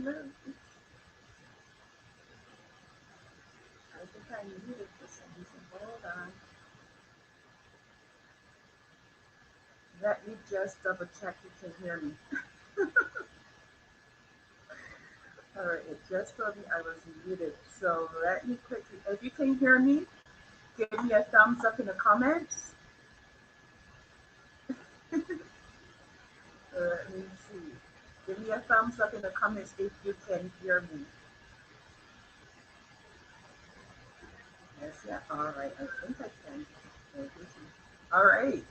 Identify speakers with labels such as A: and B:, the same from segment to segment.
A: I think I muted for some reason. Hold on. Let me just double check you can hear me. All right, it just told me I was muted. So let me quickly, if you can hear me, give me a thumbs up in the comments. Let me see. Give me a thumbs up in the comments if you can hear me. Yes, yeah. All right, I think I can. All right.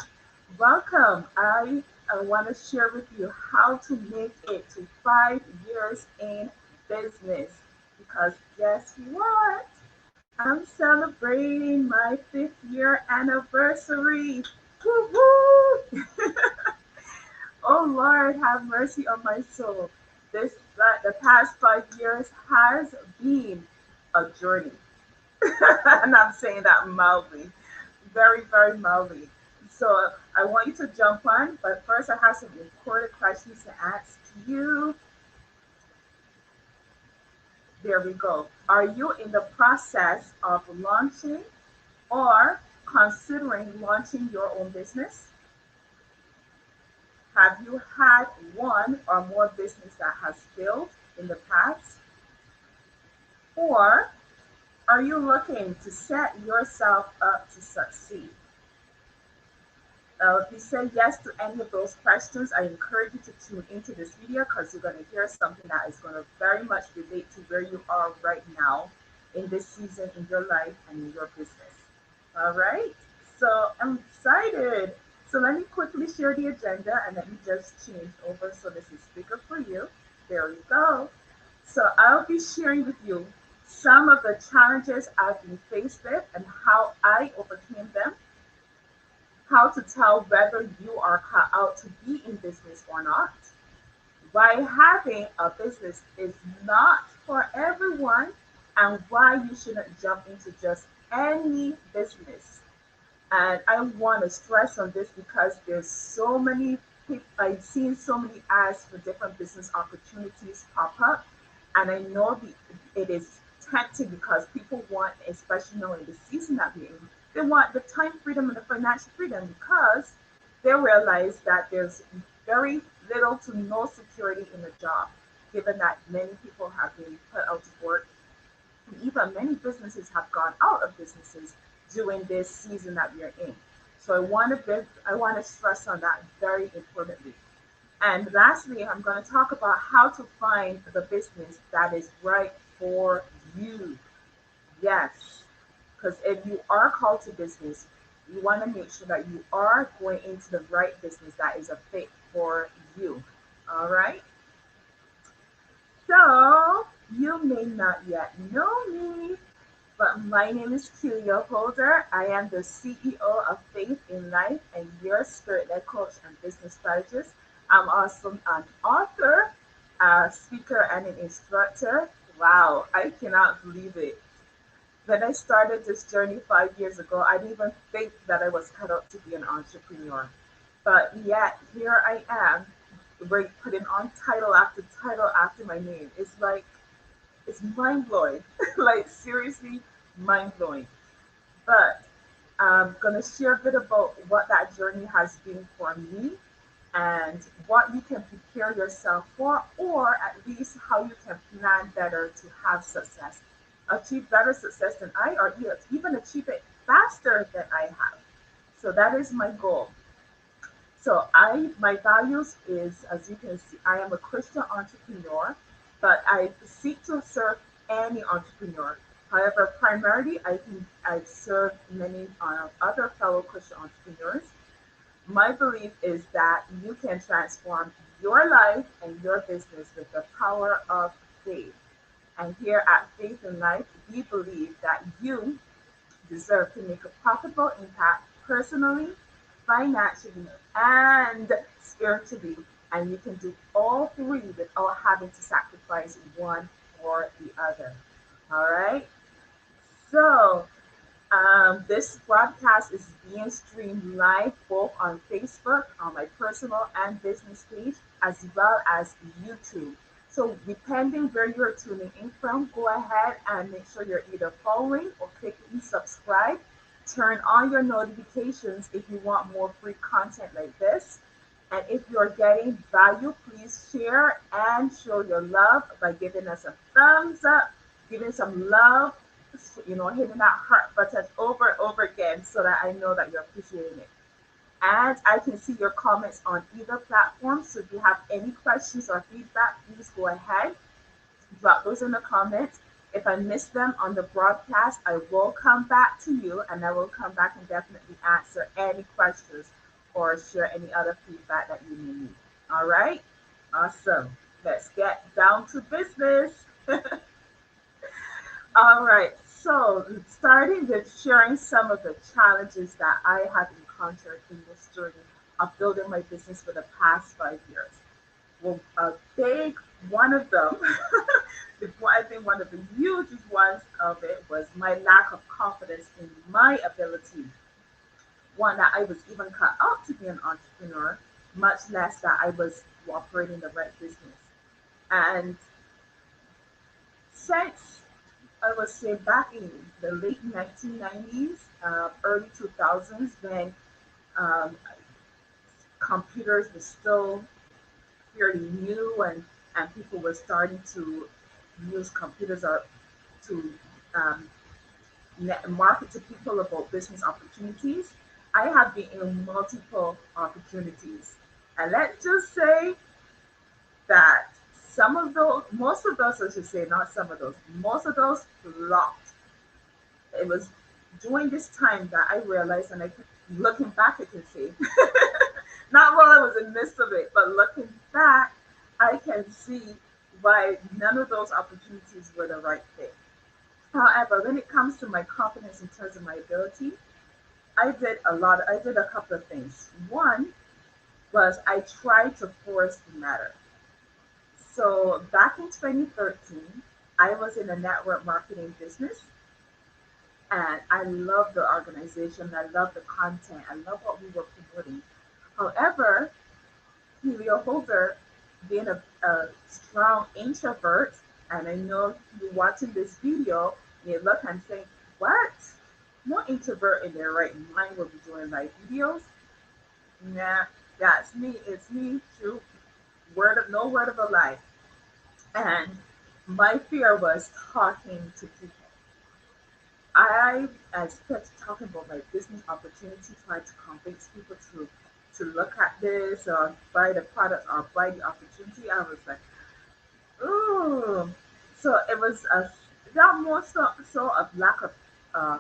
A: Welcome. I want to share with you how to make it to 5 years in business. Because guess what? I'm celebrating my 5th year anniversary. Woo woo! Oh Lord, have mercy on my soul. The past 5 years has been a journey. And I'm saying that mildly, very, very mildly. So I want you to jump on, but first I have some important questions to ask you. There we go. Are you in the process of launching or considering launching your own business? Have you had one or more business that has failed in the past? Or are you looking to set yourself up to succeed? If you say yes to any of those questions, I encourage you to tune into this video because you're going to hear something that is going to very much relate to where you are right now in this season in your life and in your business. All right, so I'm excited. So let me quickly share the agenda and let me just change over so this is bigger for you. There we go. So I'll be sharing with you some of the challenges I've been faced with and how I overcame them, how to tell whether you are cut out to be in business or not, why having a business is not for everyone, and why you shouldn't jump into just any business. And I want to stress on this because there's so many people, I've seen so many ads for different business opportunities pop up. And I know it is tempting because people want, especially knowing the season that we're in, they want the time freedom and the financial freedom because they realize that there's very little to no security in a job, given that many people have been put out of work. And even many businesses have gone out of businesses during this season that we're in. So I want to stress on that very importantly. And lastly, I'm going to talk about how to find the business that is right for you. Yes, because if you are called to business, you want to make sure that you are going into the right business that is a fit for you. All right. So you may not yet know me, but my name is 𝐤𝐿. I am the CEO of Faith in Life and your spirit-led coach and business strategist. I'm also an author, a speaker, and an instructor. Wow, I cannot believe it. When I started this journey 5 years ago, I didn't even think that I was cut out to be an entrepreneur. But yet, here I am, putting on title after my name. It's mind blowing. Like, seriously, mind blowing. But I'm going to share a bit about what that journey has been for me and what you can prepare yourself for, or at least how you can plan better to have success, achieve better success than I, or even achieve it faster than I have. So that is my goal. So my values is, as you can see, I am a Christian entrepreneur, but I seek to serve any entrepreneur. However, primarily I serve many other fellow Christian entrepreneurs. My belief is that you can transform your life and your business with the power of faith. And here at Faith in Life, we believe that you deserve to make a profitable impact personally, financially, and spiritually. And you can do all three without having to sacrifice one or the other. All right. So this broadcast is being streamed live both on Facebook, on my personal and business page, as well as YouTube. So depending where you're tuning in from, go ahead and make sure you're either following or clicking subscribe. Turn on your notifications if you want more free content like this. And if you're getting value, please share and show your love by giving us a thumbs up, giving some love, hitting that heart button over and over again so that I know that you're appreciating it. And I can see your comments on either platform. So if you have any questions or feedback, please go ahead, drop those in the comments. If I miss them on the broadcast, I will come back to you and I will come back and definitely answer any questions or share any other feedback that you may need. All right? Awesome. Let's get down to business. All right. So, starting with sharing some of the challenges that I have encountered in this journey of building my business for the past 5 years. Well, a big one of them, I think one of the hugest ones of it was my lack of confidence in my ability. One, that I was even cut out to be an entrepreneur, much less that I was operating the right business. And since I would say back in the late 1990s, early 2000s, when um, computers were still fairly new and people were starting to use computers or to um, market to people about business opportunities. I have been in multiple opportunities. And let's just say that some of those, most of those, I should say, not some of those, most of those flopped. It was during this time that I realized, and looking back, I can see, not while I was in the midst of it, but looking back, I can see why none of those opportunities were the right fit. However, when it comes to my confidence in terms of my ability, I did a couple of things. One was I tried to force the matter. So back in 2013, I was in a network marketing business and I love the organization, I love the content, I love what we were promoting. However, Helio Holder, being a strong introvert, and I know you watching this video, you look and think, what? No introvert in their right mind will be doing live videos. Nah, that's me. It's me. True. No word of a lie. And my fear was talking to people. As kept talking about my business opportunity, trying to convince people to look at this or buy the product or buy the opportunity. I was like, ooh. So it was that more so of lack of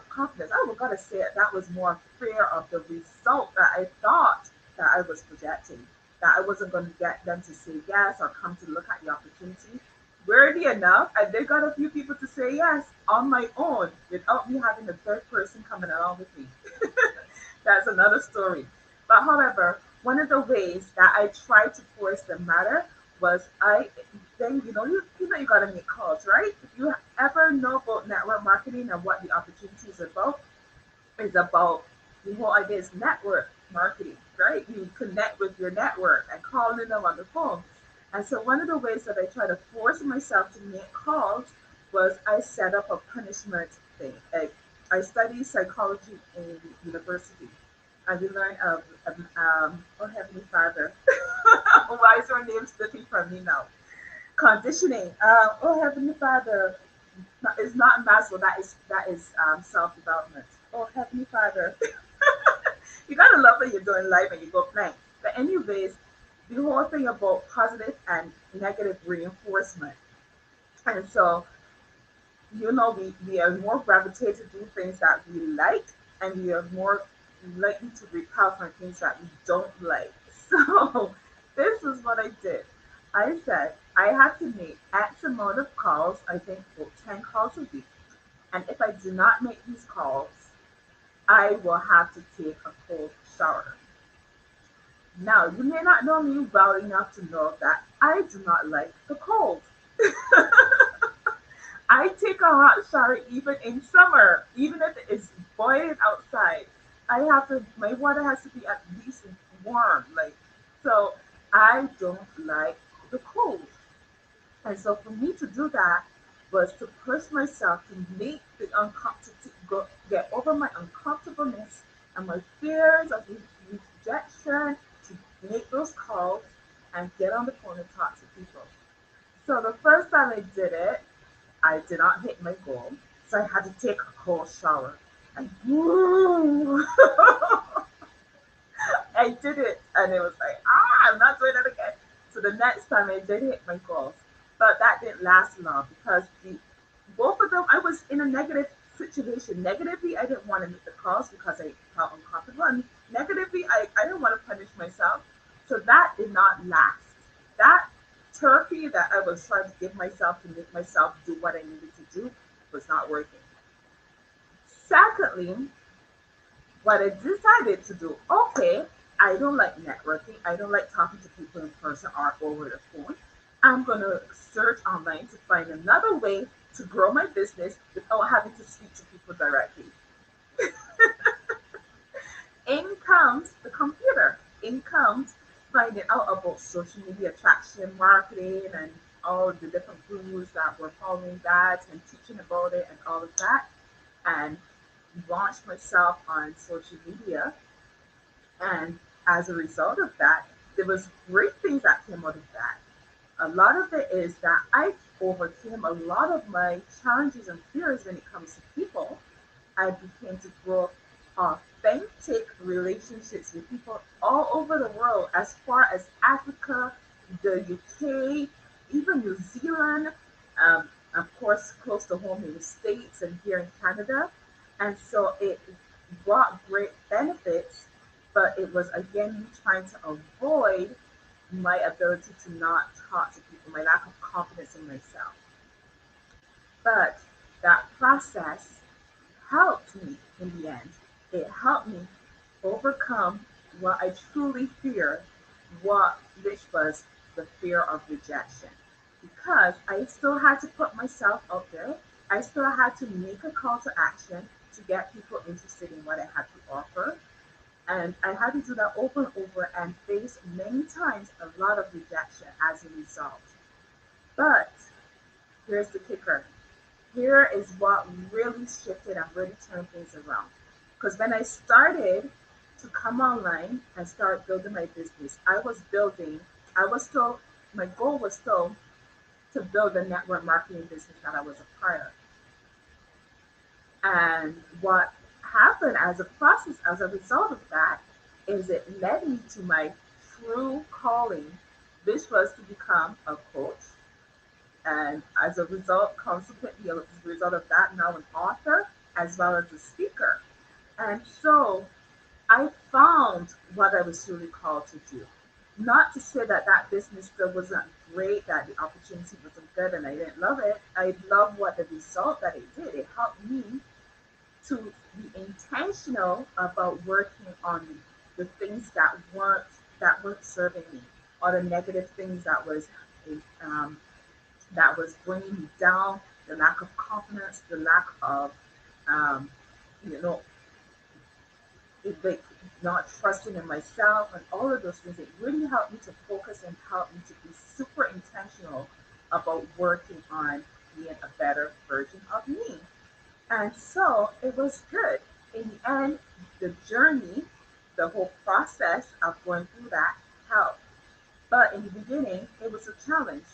A: confidence. I was gonna say it, that was more fear of the result that I thought that I was projecting, that I wasn't going to get them to say yes or come to look at the opportunity. Weirdly enough, I did got a few people to say yes on my own without me having a third person coming along with me. That's another story. But however, one of the ways that I tried to force the matter was you gotta make calls, right? If you ever know about network marketing and what the opportunity is about the whole idea is network marketing, right? You connect with your network and calling them on the phone. And so one of the ways that I try to force myself to make calls was I set up a punishment thing. I studied psychology in university. And we learned oh Heavenly Father, why is your name slipping from me now? Conditioning. Oh Heavenly Father, it's not Maslow. That is self development. Oh Heavenly Father, you gotta love what you're doing life and you go blank. But anyways, the whole thing about positive and negative reinforcement. And so, we are more gravitated to do things that we like, and we are more likely to repel from things that we don't like. So, this is what I did. I said I have to make X amount of calls, I think about 10 calls a week. And if I do not make these calls, I will have to take a cold shower. Now, you may not know me well enough to know that I do not like the cold. I take a hot shower even in summer, even if it's boiling outside. My water has to be at least warm. So I don't like the cold. And so for me to do that was to push myself to make the uncomfortable, to get over my uncomfortableness and my fears of rejection, to make those calls and get on the phone and talk to people. So the first time I did it, I did not hit my goal. So I had to take a cold shower. And woo! I did it, and it was like, I'm not doing it again. So the next time I did hit my goals, but that didn't last long because both of them, I was in a negative situation. Negatively, I didn't want to make the calls because I felt uncomfortable, and negatively, I didn't want to punish myself. So that did not last. That turkey that I was trying to give myself to make myself do what I needed to do was not working. Secondly, what I decided to do, okay, I don't like networking. I don't like talking to people in person or over the phone. I'm going to search online to find another way to grow my business without having to speak to people directly. In comes the computer. In comes finding out about social media attraction marketing and all the different gurus that were following that and teaching about it and all of that. And launched myself on social media. And as a result of that, there was great things that came out of that. A lot of it is that I overcame a lot of my challenges and fears when it comes to people. I began to grow authentic relationships with people all over the world, as far as Africa, the UK, even New Zealand, of course, close to home in the States and here in Canada. And so it brought great benefits, but it was again me trying to avoid my ability to not talk to people, my lack of confidence in myself. But that process helped me in the end. It helped me overcome what I truly fear, which was the fear of rejection. Because I still had to put myself out there. I still had to make a call to action to get people interested in what I had to offer. And I had to do that over and over and face many times a lot of rejection as a result. But here's the kicker. Here is what really shifted and really turned things around. Because when I started to come online and start building my business, I was still, my goal was still to build a network marketing business that I was a part of. And what happened as a process, as a result of that, is it led me to my true calling, which was to become a coach. And as a result, consequently, as a result of that, now an author as well as a speaker. And so I found what I was truly called to do. Not to say that that business still wasn't great, that the opportunity wasn't good, and I didn't love it. I love what the result that it did. It helped me to be intentional about working on the things that weren't serving me, or the negative things um, that was bringing me down, the lack of confidence, the lack of um, you know like not trusting in myself and all of those things. It really helped me to focus and helped me to be super intentional about working on being a better version of me. And so it was good. In the end, the journey, the whole process of going through that helped. But in the beginning, it was a challenge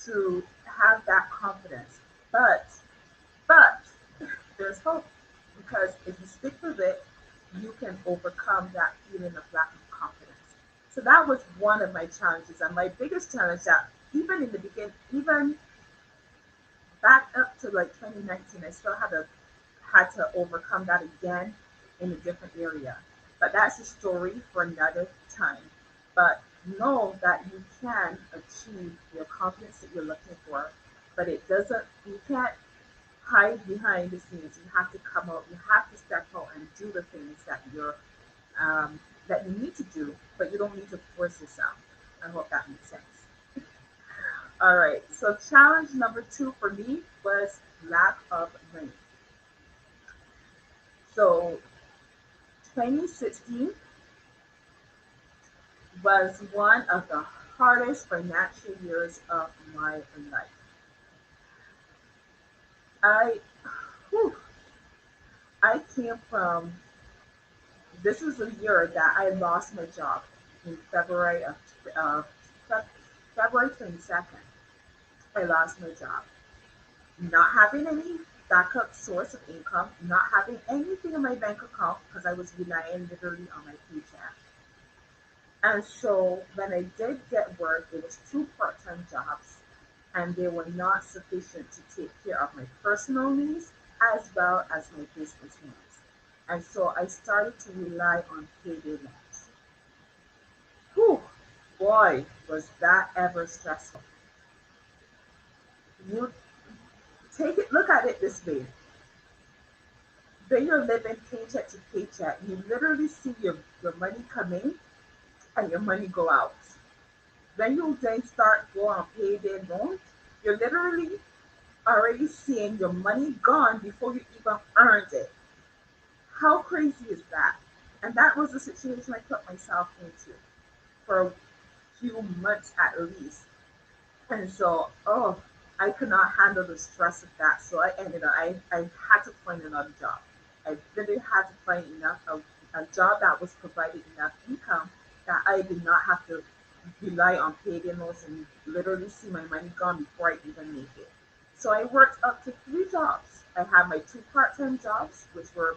A: to have that confidence. But, but there's hope because if you stick with it, you can overcome that feeling of lack of confidence. So that was one of my challenges, and my biggest challenge that even in the beginning, even back up to like 2019, I still had to overcome that again in a different area. But that's a story for another time. But know that you can achieve your confidence that you're looking for. But it doesn't, you can't hide behind the scenes. You have to come out, you have to step out and do the things that you need to do, but you don't need to force yourself. I hope that makes sense. All right, so challenge number 2 for me was lack of money. So 2016 was one of the hardest financial years of my life. I, whew, I came from, this is a year that I lost my job in February of, uh, February 22nd. I lost my job. Not having any backup source of income, not having anything in my bank account because I was relying literally on my paycheck. And so when I did get work, it was two part-time jobs, and they were not sufficient to take care of my personal needs as well as my business needs. And so I started to rely on payday loans. Whew, boy, was that ever stressful. You take it, look at it this way. When you're living paycheck to paycheck, you literally see your money come in and your money go out. When you then start going on payday loans, you're literally already seeing your money gone before you even earned it. How crazy is that? And that was the situation I put myself into for a few months at least. And so, oh, I could not handle the stress of that. So I ended up, I had to find another job. I literally had to find a job that was providing enough income that I did not have to rely on payday loans and literally see my money gone before I even make it. So I worked up to three jobs. I had my two part-time jobs, which were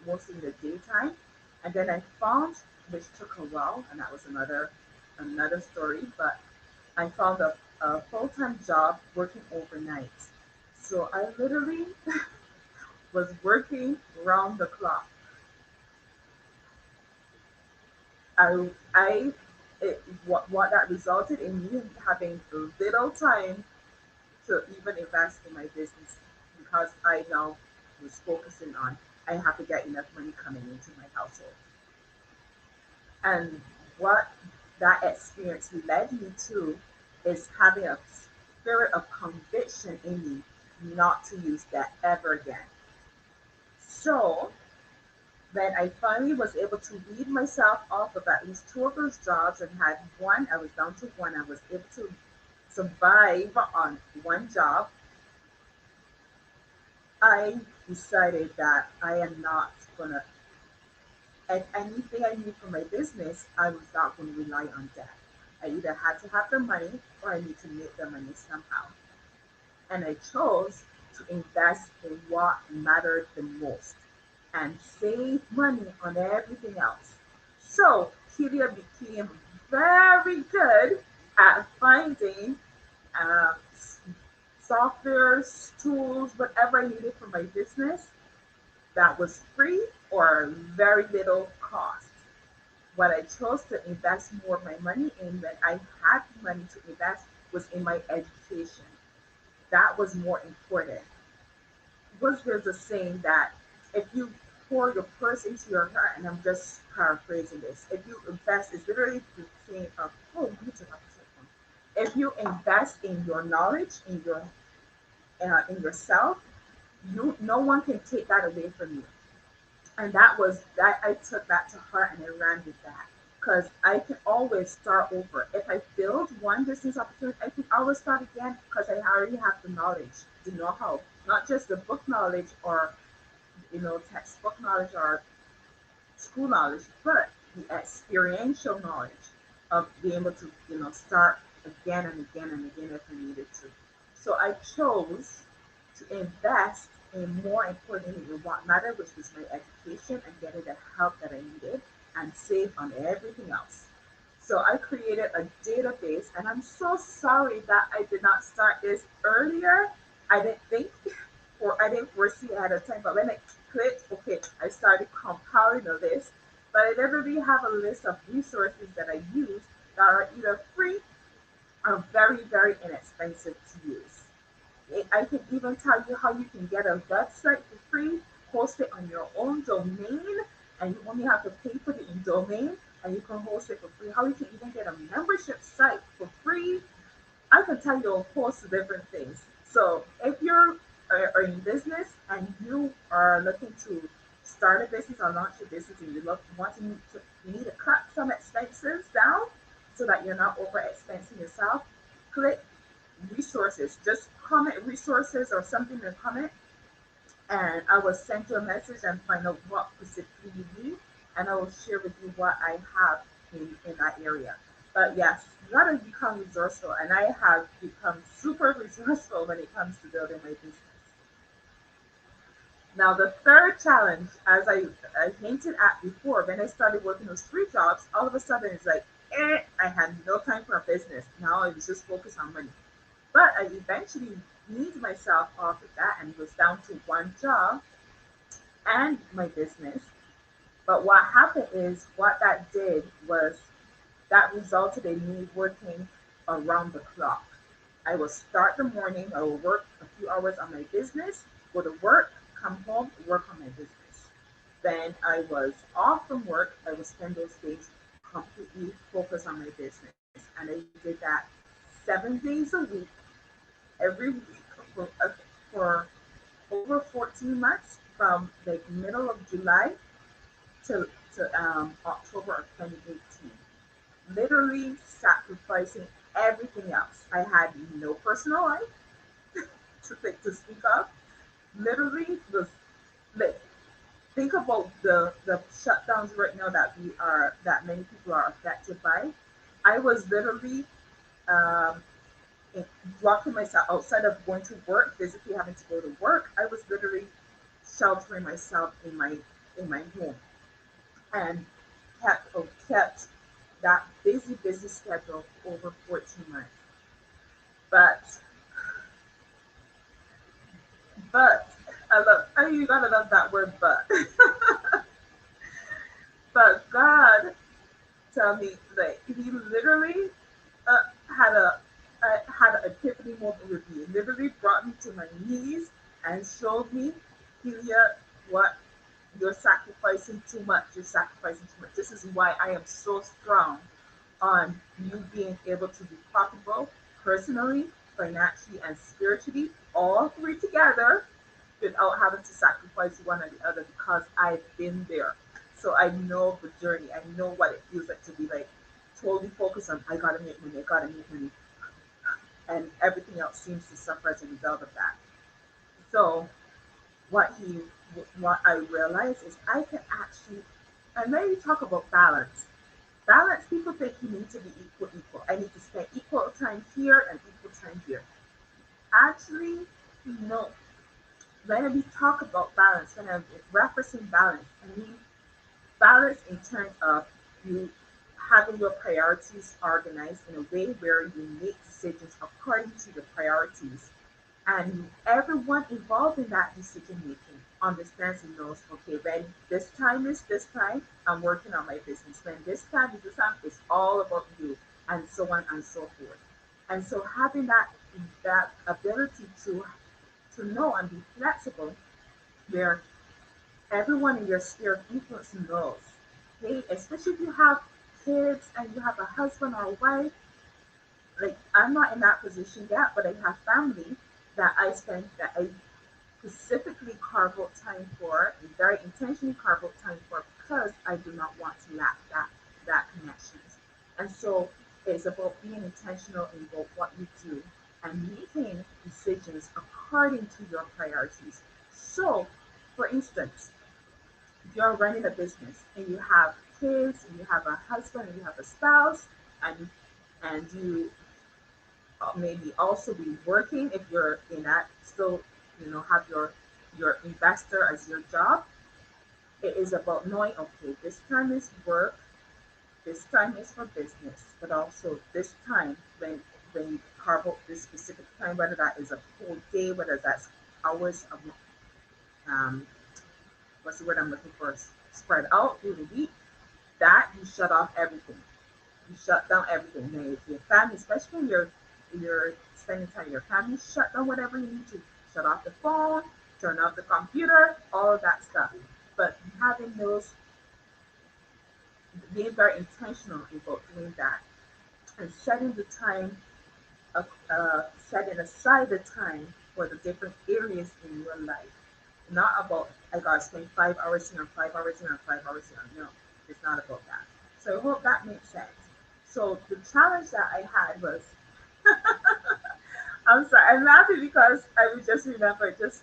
A: mostly in the daytime, and then I found, which took a while, and that was another story, but I found a full-time job working overnight. So I literally was working round the clock. I what that resulted in me having little time to even invest in my business because I now was focusing on I have to get enough money coming into my household. And what that experience led me to is having a spirit of conviction in me not to use that ever again. So then I finally was able to weed myself off of at least two of those jobs and had one, I was down to one. I was able to survive on one job. I decided that I am not gonna, and anything I need for my business, I was not going to rely on that. I either had to have the money or I need to make the money somehow. And I chose to invest in what mattered the most and save money on everything else. So Kelia became very good at finding uh, software, tools, whatever I needed for my business that was free or very little cost. What I chose to invest more of my money in when I had money to invest was in my education. That was more important. Was there's a saying that if you pour your purse into your heart, and I'm just paraphrasing this, if you invest, it's literally the saying of, oh, let me take off the cell phone. If you invest in your knowledge, in yourself, you no one can take that away from you. And that was that I took that to heart and I ran with that because I can always start over. If I build one business opportunity, I can always start again because I already have the knowledge, the know-how, not just the book knowledge or textbook knowledge or school knowledge, but the experiential knowledge of being able to start again and again and again if I needed to. So I chose to invest in more importantly in what mattered, which was my education and getting the help that I needed and save on everything else. So I created a database and I'm so sorry that I did not start this earlier. I didn't think or I didn't foresee ahead of time, but when I clicked, okay, I started compiling a list. But I literally have a list of resources that I use that are either free or very, very inexpensive to use. I can even tell you how you can get a website for free, host it on your own domain, and you only have to pay for the domain, and you can host it for free. How you can even get a membership site for free. I can tell you a host of different things. So if you're are in business and you are looking to start a business or launch a business and you want to you need to cut some expenses down, so that you're not overexpensing yourself. Click resources. Just comment resources or something in the comment, and I will send you a message and find out what specifically you need, and I will share with you what I have in that area. But yes, you gotta become resourceful, and I have become super resourceful when it comes to building my business. Now, the third challenge, as I hinted at before, when I started working those 3 jobs, all of a sudden it's like, I had no time for a business. Now I was just focused on money. But I eventually weaned myself off of that and was down to 1 job and my business. But what happened is, what that did was that resulted in me working around the clock. I will start the morning, I will work a few hours on my business, go to work, come home, work on my business. Then I was off from work, I would spend those days completely focused on my business. And I did that 7 days a week, every week for over 14 months, from like middle of July to October of 2018. Literally sacrificing everything else. I had no personal life to speak of. Literally was like, think about the shutdowns right now that many people are affected by. I was literally um, locking myself outside of going to work, physically having to go to work. I was literally sheltering myself in my home, and kept that busy schedule for over 14 months. But but you gotta love that word but. But God tell me, like, he literally uh, had a had an epiphany moment with me. He literally brought me to my knees and showed me, Celia, what you're sacrificing too much. You're sacrificing too much. This is why I am so strong on you being able to be profitable personally, financially, and spiritually, all 3 together, without having to sacrifice one or the other, because I've been there. So I know the journey. I know what it feels like to be like totally focused on, I gotta make money, I gotta make money, and everything else seems to suffer as a result of that. So what he what I realized is I can actually, and then you talk about balance. Balance, people think you need to be equal. I need to spend equal time here and equal time here. Actually, no. When we talk about balance, when I'm referencing balance, I mean balance in terms of you having your priorities organized in a way where you make decisions according to the priorities, and everyone involved in that decision making understands and knows, okay, when this time is this time, I'm working on my business. When this time is this time, it's all about you, and so on and so forth. And so having that ability to know and be flexible, where everyone in your sphere of influence knows, hey, especially if you have kids and you have a husband or a wife, like, I'm not in that position yet, but I have family that I specifically carve out time for, and very intentionally carve out time for, because I do not want to lack that connections. And so it's about being intentional in about what you do and making decisions according to your priorities. So, for instance, if you're running a business and you have kids and you have a husband and you have a spouse, and you maybe also be working, if you're in that still, have your investor as your job. It is about knowing, okay, this time is work, this time is for business, but also this time, when you carve out this specific time, whether that is a whole day, whether that's hours of um what's the word I'm looking for, spread out through the week, that you shut off everything. You shut down everything. Now, if your family, especially when you're spending time with your family, shut down whatever you need to. Shut off the phone, turn off the computer, all of that stuff. But having those, being very intentional about doing that, and setting the time, setting aside the time for the different areas in your life. Not about, I gotta spend 5 hours here, 5 hours here, 5 hours here. No, it's not about that. So I hope that makes sense. So the challenge that I had was, I'm sorry, I'm laughing because I would just remember it just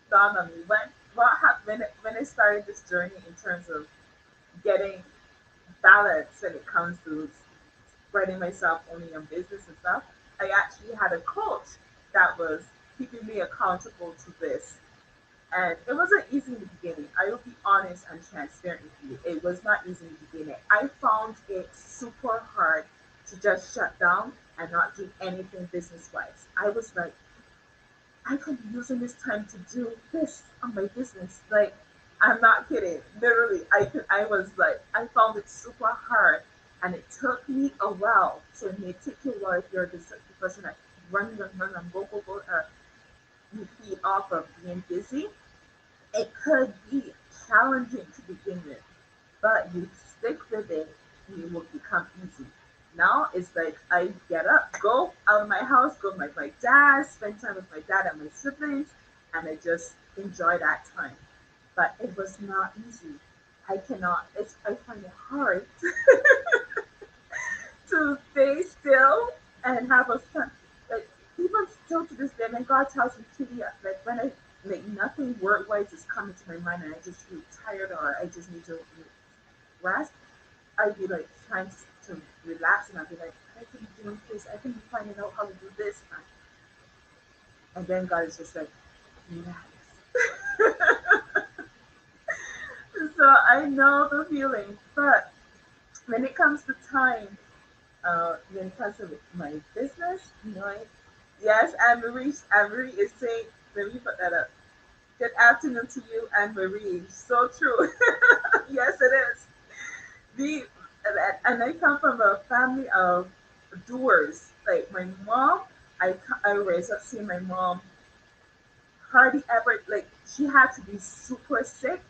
A: dawned on me what happened when I started this journey in terms of getting balance when it comes to spreading myself only on business and stuff. I actually had a coach that was keeping me accountable to this. And it wasn't easy in the beginning. I will be honest and transparent with you. It was not easy in the beginning. I found it super hard to just shut down and not do anything business wise. I was like, I could be using this time to do this on my business. Like, I'm not kidding. Literally, I was like, I found it super hard, and it took me a while. So it may take you a while if you're the person that run, and go, you feed off of being busy. It could be challenging to begin with, but you stick with it, and it will become easy. Now it's like I get up, go out of my house, go with my dad, spend time with my dad and my siblings, and I just enjoy that time. But it was not easy. I cannot. I find it hard to stay still and have a fun. Like even still to this day, when God tells me to be like when I like nothing word wise is coming to my mind and I just feel tired or I just need to rest, I'd be like trying to relax and I'd be like, I can be doing this, I can be finding out how to do this. And then God is just like, relax. So I know the feeling, but when it comes to time, when it comes to my business, yes, Anne Marie is saying, let me put that up. Good afternoon to you, Anne Marie. So true. Yes, it is. The and I come from a family of doers. Like my mom, I raised up seeing my mom hardly ever like she had to be super sick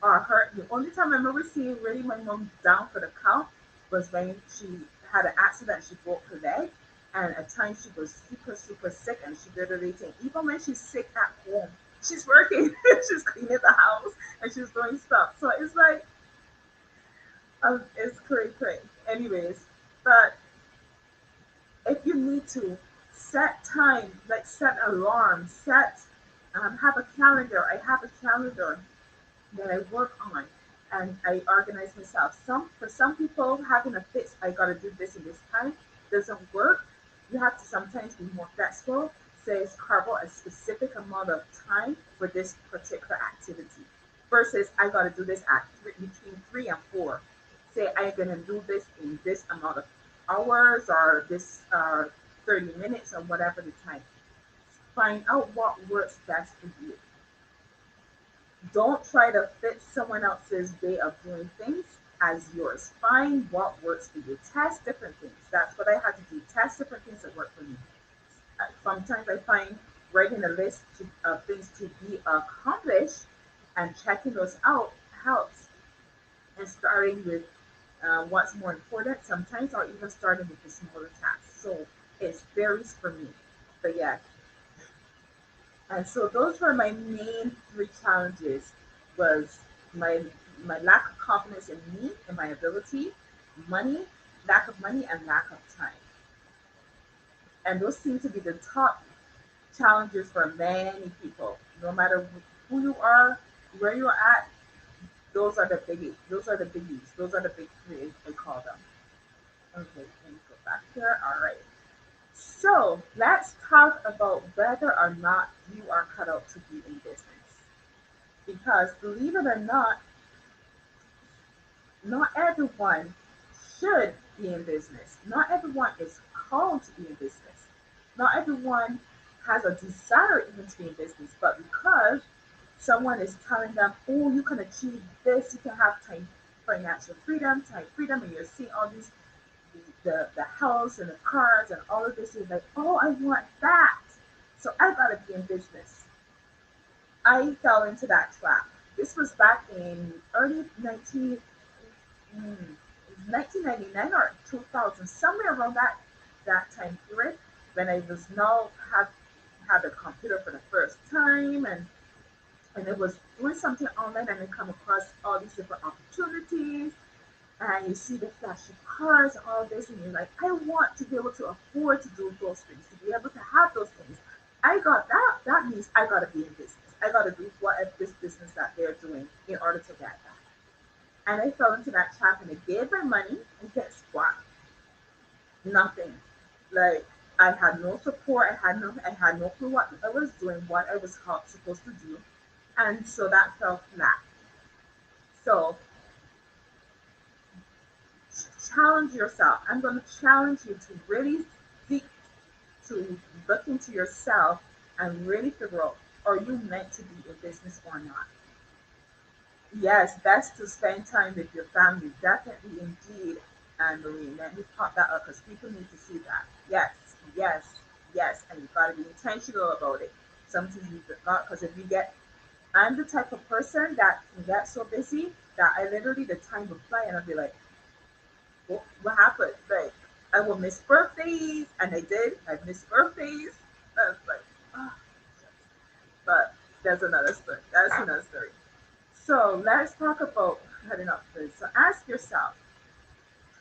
A: or hurt. The only time I remember seeing really my mom down for the count was when she had an accident. She broke her leg, and at times she was super sick, and she literally think even when she's sick at home, she's working, she's cleaning the house, and she's doing stuff. So it's like it's crazy. Anyways, but if you need to set time, like set alarm, set have a calendar. I have a calendar that I work on and I organize myself. For some people having a fix, I gotta do this in this time doesn't work. You have to sometimes be more flexible. Says carve out a specific amount of time for this particular activity. Versus I gotta do this at between 3 and 4. Say I'm gonna do this in this amount of hours or this 30 minutes or whatever the time. Find out what works best for you. Don't try to fit someone else's way of doing things as yours. Find what works for you. Test different things. That's what I had to do. Test different things that work for me. Sometimes I find writing a list of things to be accomplished and checking those out helps. And starting with what's more important, sometimes I'll even starting with the smaller tasks. So it varies for me. But yeah, and so those were my main three challenges was my my lack of confidence in me and my ability, money, lack of money and lack of time. And those seem to be the top challenges for many people. No matter who you are, where you're at, those are the biggies. Those are the biggies. Those are the big three, I call them. Okay, let me go back here. All right. So let's talk about whether or not you are cut out to be in business. Because believe it or not everyone should be in business. Not everyone is called to be in business. Not everyone has a desire even to be in business, but because someone is telling them, oh, you can achieve this, you can have time, time freedom, and you're seeing all these the house and the cars and all of this, you're like, oh, I want that. So I gotta be in business. I fell into that trap. This was back in early 1999 or 2000, somewhere around that time period when I was now had a computer for the first time and it was doing something online and I come across all these different opportunities and you see the flashy cars and all this, and you're like, I want to be able to afford to do those things, to be able to have those things. I got that. That means I gotta be in business. I gotta do whatever this business that they're doing in order to get that. And I fell into that trap, and I gave my money, and guess what? Nothing. Like, I had no support. I had no clue what I was doing, what I was supposed to do, and so that fell flat. So challenge yourself. I'm going to challenge you to really seek to look into yourself and really figure out, are you meant to be in business or not? Yes, best to spend time with your family. Definitely, indeed. And Marie, let me pop that up because people need to see that. Yes, yes, yes. And you've got to be intentional about it. Sometimes you've got, because if you get, I'm the type of person that can get so busy that I literally, the time will fly and I'll be like, what happened? Like, I will miss birthdays, and I did. I missed birthdays. I was like, oh, but there's another story. That's another story. So let's talk about cutting off food. So ask yourself,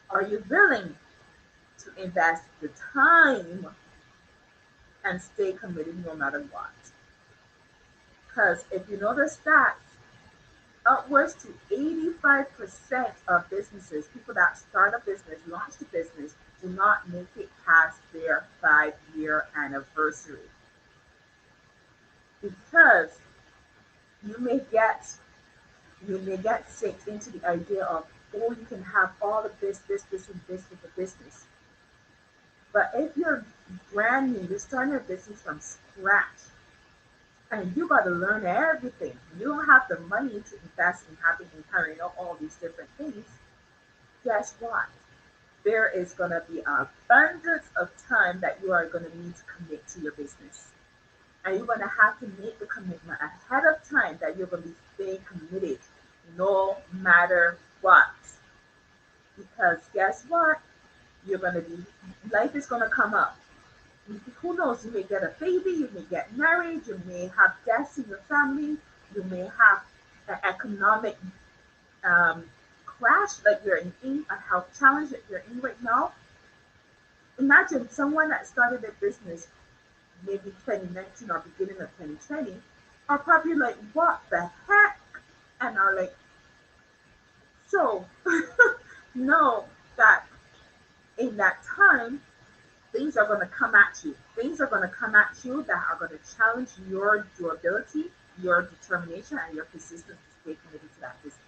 A: are you willing to invest the time and stay committed no matter what? Because if you know the stats, upwards to 85% of businesses, people that start a business, launch the business, do not make it past their 5-year anniversary. Because you may get sick into the idea of, oh, you can have all of this, and this with the business. But if you're brand new, you're starting a business from scratch, and you got to learn everything. You don't have the money to invest in having and carrying out all these different things. Guess what? There is going to be an abundance of time that you are going to need to commit to your business. And you're going to have to make the commitment ahead of time that you're going to be staying committed no matter what. Because guess what? You're going to be, life is going to come up. Who knows? You may get a baby, you may get married, you may have deaths in your family, you may have an economic um, crash like you're in, a health challenge that you're in right now. Imagine someone that started a business maybe 2019 or beginning of 2020 are probably like, what the heck? And are like, so know that in that time, things are going to come at you. Things are going to come at you that are going to challenge your durability, your determination, and your persistence to stay committed to that business.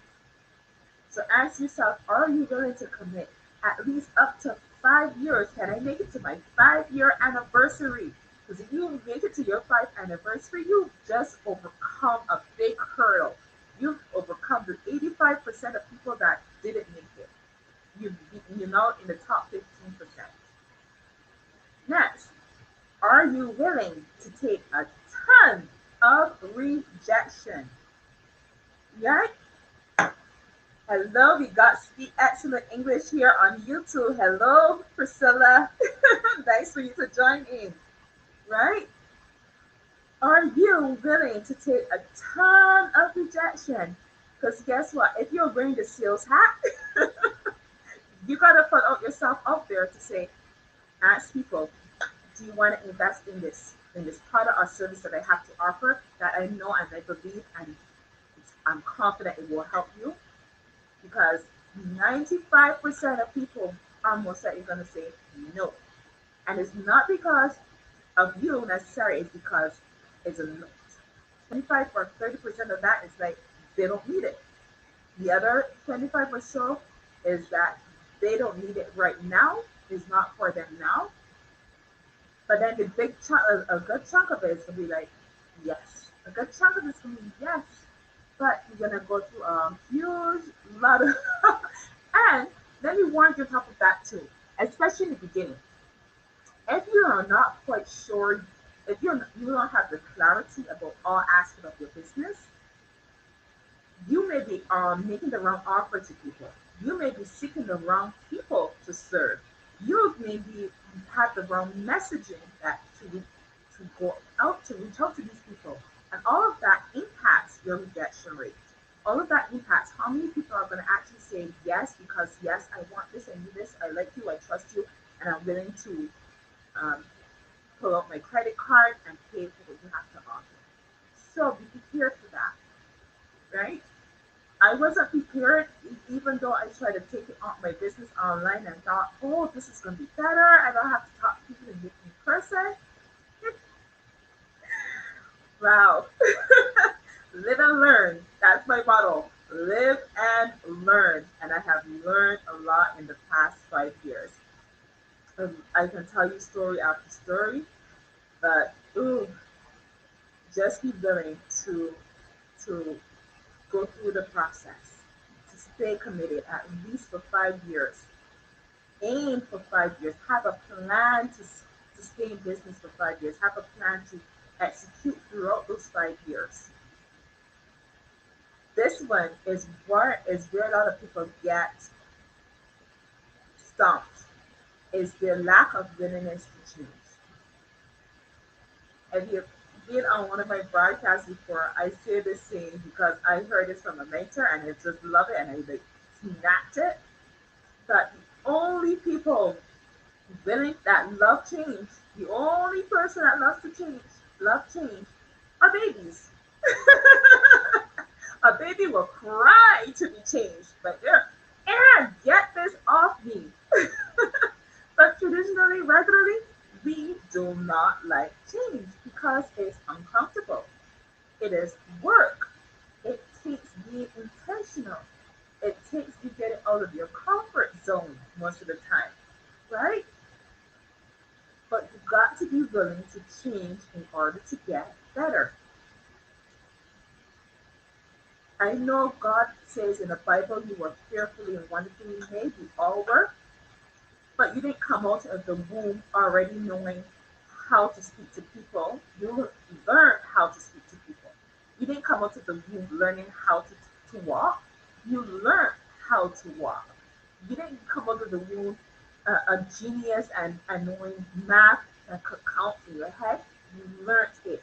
A: So ask yourself, are you willing to commit at least up to 5 years? Can I make it to my 5-year anniversary? Because if you make it to your 5th anniversary, you've just overcome a big hurdle. You've overcome the 85% of people that didn't make it. You're now in the top 15%. Next, are you willing to take a ton of rejection? Right? Hello, we got Speak Excellent English here on YouTube. Hello, Priscilla. Nice for you to join in. Right? Are you willing to take a ton of rejection? Because guess what? If you're wearing the sales hat, you gotta put yourself out there to say, ask people, do you want to invest in this product or service that I have to offer that I know and I believe and I'm confident it will help you? Because 95% of people are most likely going to say no. And it's not because of you necessarily, it's because it's a no. 25 or 30% of that is like they don't need it. The other 25 or so is that they don't need it right now, it's not for them now. But then the big chunk, a good chunk of it is going to be like, yes. A good chunk of it is going to be yes. But you're going to go through a huge lot of, and let me warn you on top of that too, especially in the beginning. If you are not quite sure, if you don't have the clarity about all aspects of your business, you may be making the wrong offer to people. You may be seeking the wrong people to serve. You may be have the wrong messaging that to go out to reach out to these people, and all of that impacts your rejection rate. All of that impacts how many people are going to actually say yes because yes, I want this, I need this, I like you, I trust you, and I'm willing to um, pull out my credit card and pay for what you have to offer. So be prepared for that, right? I wasn't prepared, even though I tried to take it on my business online and thought, oh, this is going to be better. I don't have to talk to people in person. Wow. Live and learn. That's my motto. Live and learn. And I have learned a lot in the past 5 years. I can tell you story after story, but ooh, just be willing to go through the process, to stay committed at least for 5 years. Aim for 5 years. Have a plan to stay in business for 5 years. Have a plan to execute throughout those 5 years. This one is where a lot of people get stumped, is their lack of willingness to change. If you've been on one of my broadcasts before, I say this saying because I heard this from a mentor and I just love it and I like snapped it. That the only people willing that love change, the only person that loves to change, love change, are babies. A baby will cry to be changed, but Aaron, get this off me. But traditionally, regularly, we do not like change because it's uncomfortable. It is work. It takes being intentional. It takes you getting out of your comfort zone most of the time, right? But you've got to be willing to change in order to get better. I know God says in the Bible you were fearfully and wonderfully made, you all were, but you didn't come out of the womb already knowing how to speak to people. You learned how to speak to people. You didn't come out of the womb learning how to walk. You learned how to walk. You didn't come out of the womb a genius and knowing math and could count in your head. You learned it.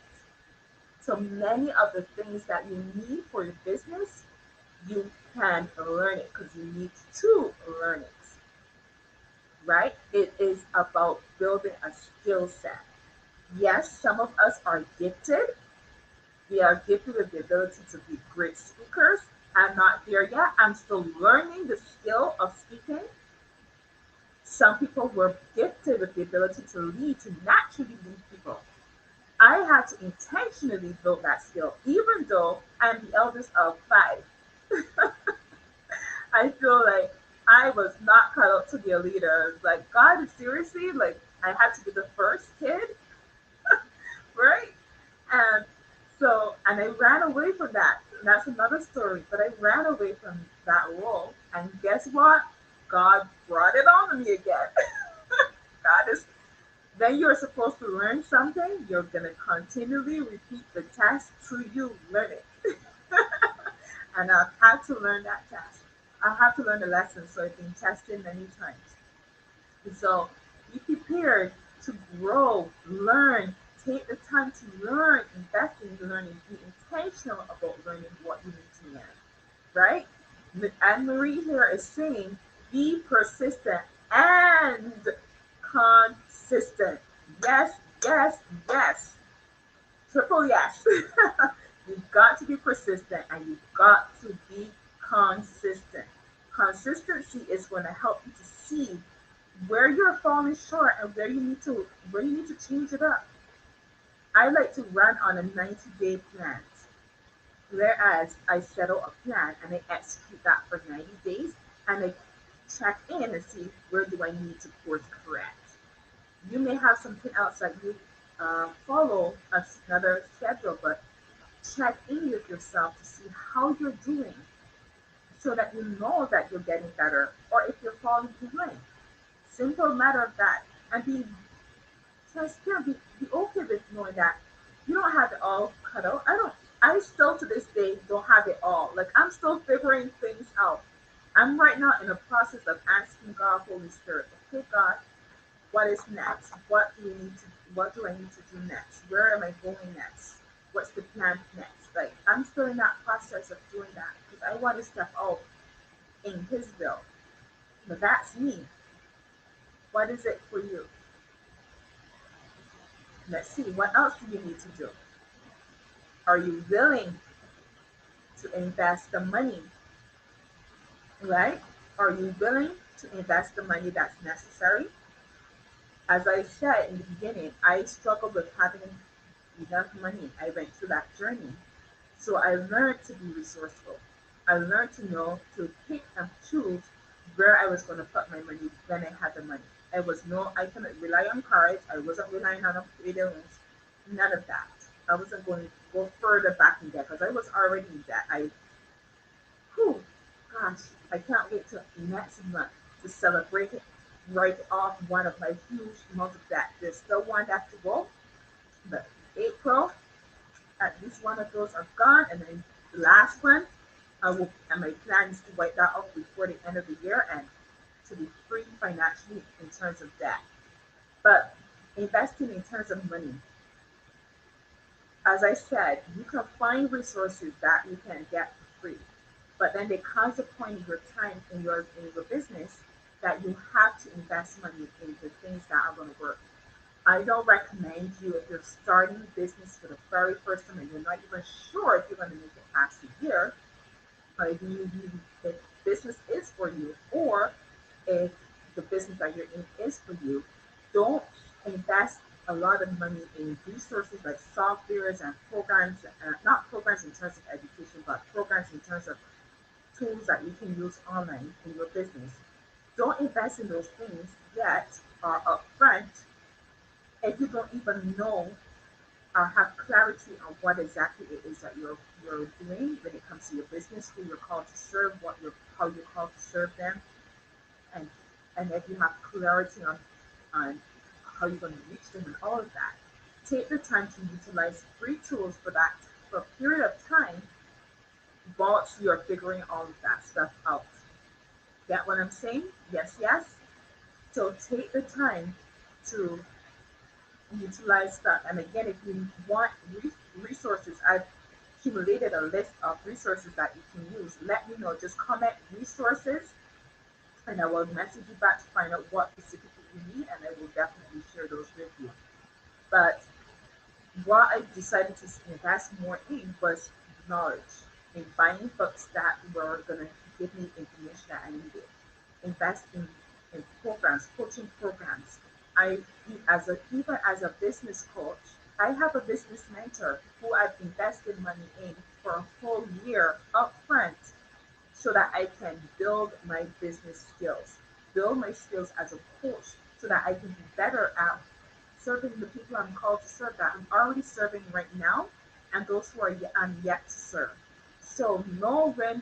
A: So many of the things that you need for your business, you can learn it because you need to learn it, right? It is about building a skill set. Yes, some of us are gifted. We are gifted with the ability to be great speakers. I'm not there yet. I'm still learning the skill of speaking. Some people were gifted with the ability to lead, to naturally lead people. I had to intentionally build that skill, even though I'm the eldest of five. I feel like I was not cut out to be a leader. It's like, God, seriously? Like, I had to be the first kid, right? And and I ran away from that. And that's another story, but I ran away from that role. And guess what? God brought it on to me again. God is Then you're supposed to learn something, you're going to continually repeat the task till you learn it. And I've had to learn that task. I have to learn the lesson, so I've been tested many times. And so be prepared to grow, learn, take the time to learn, invest in learning, be intentional about learning what you need to learn, right? Anne Marie here is saying, be persistent and consistent. Yes, yes, yes. Triple yes. You've got to be persistent and you've got to be consistent. Consistency is going to help you to see where you're falling short and where you need to change it up. I like to run on a 90-day plan. Whereas I settle a plan and I execute that for 90 days and I check in and see where do I need to course correct. You may have something else that you follow another schedule, but check in with yourself to see how you're doing so that you know that you're getting better or if you're falling behind. Simple matter of that. And be transparent, be okay with knowing that you don't have it all cut out. I still to this day don't have it all. Like I'm still figuring things out. I'm right now in a process of asking God, Holy Spirit, okay, God, what is next? What do I need to do next? Where am I going next? What's the plan next? Like I'm still in that process of doing that because I want to step out in his will. But that's me. What is it for you? Let's see, what else do you need to do? Are you willing to invest the money, right? Are you willing to invest the money that's necessary? As I said in the beginning, I struggled with having enough money. I went through that journey. So I learned to be resourceful. I learned to know to pick and choose where I was going to put my money when I had the money. I couldn't rely on cards. I wasn't relying on payday loans. None of that. I wasn't going to go further back in debt because I was already in debt. Whew, gosh, I can't wait till next month to celebrate it, write off one of my huge amounts of debt. There's still one left to go, but April, at least one of those are gone, and then the last one, and my plan is to wipe that off before the end of the year and to be free financially in terms of debt. But investing in terms of money, as I said, you can find resources that you can get for free, but then there comes a point in your time in your business that you have to invest money in the things that are going to work. I don't recommend you if you're starting a business for the very first time and you're not even sure if you're going to make it past a year, or if business is for you, or if the business that you're in is for you. Don't invest a lot of money in resources like softwares and programs, not programs in terms of education, but programs in terms of tools that you can use online in your business. Don't invest in those things yet or upfront if you don't even know or have clarity on what exactly it is that you're doing when it comes to your business, who you're called to serve, how you're called to serve them, and if you have clarity on how you're going to reach them and all of that. Take the time to utilize free tools for a period of time whilst you're figuring all of that stuff out. Get what I'm saying? Yes, yes. So take the time to utilize that. And again, if you want resources, I've accumulated a list of resources that you can use. Let me know. Just comment resources and I will message you back to find out what specifically you need, and I will definitely share those with you. But what I decided to invest more in was knowledge, in buying books that were going to give me information that I needed. Invest in programs, coaching programs. I, even as a business coach, I have a business mentor who I've invested money in for a whole year upfront so that I can build my business skills, build my skills as a coach so that I can be better at serving the people I'm called to serve that I'm already serving right now and those who I'm yet to serve. So know where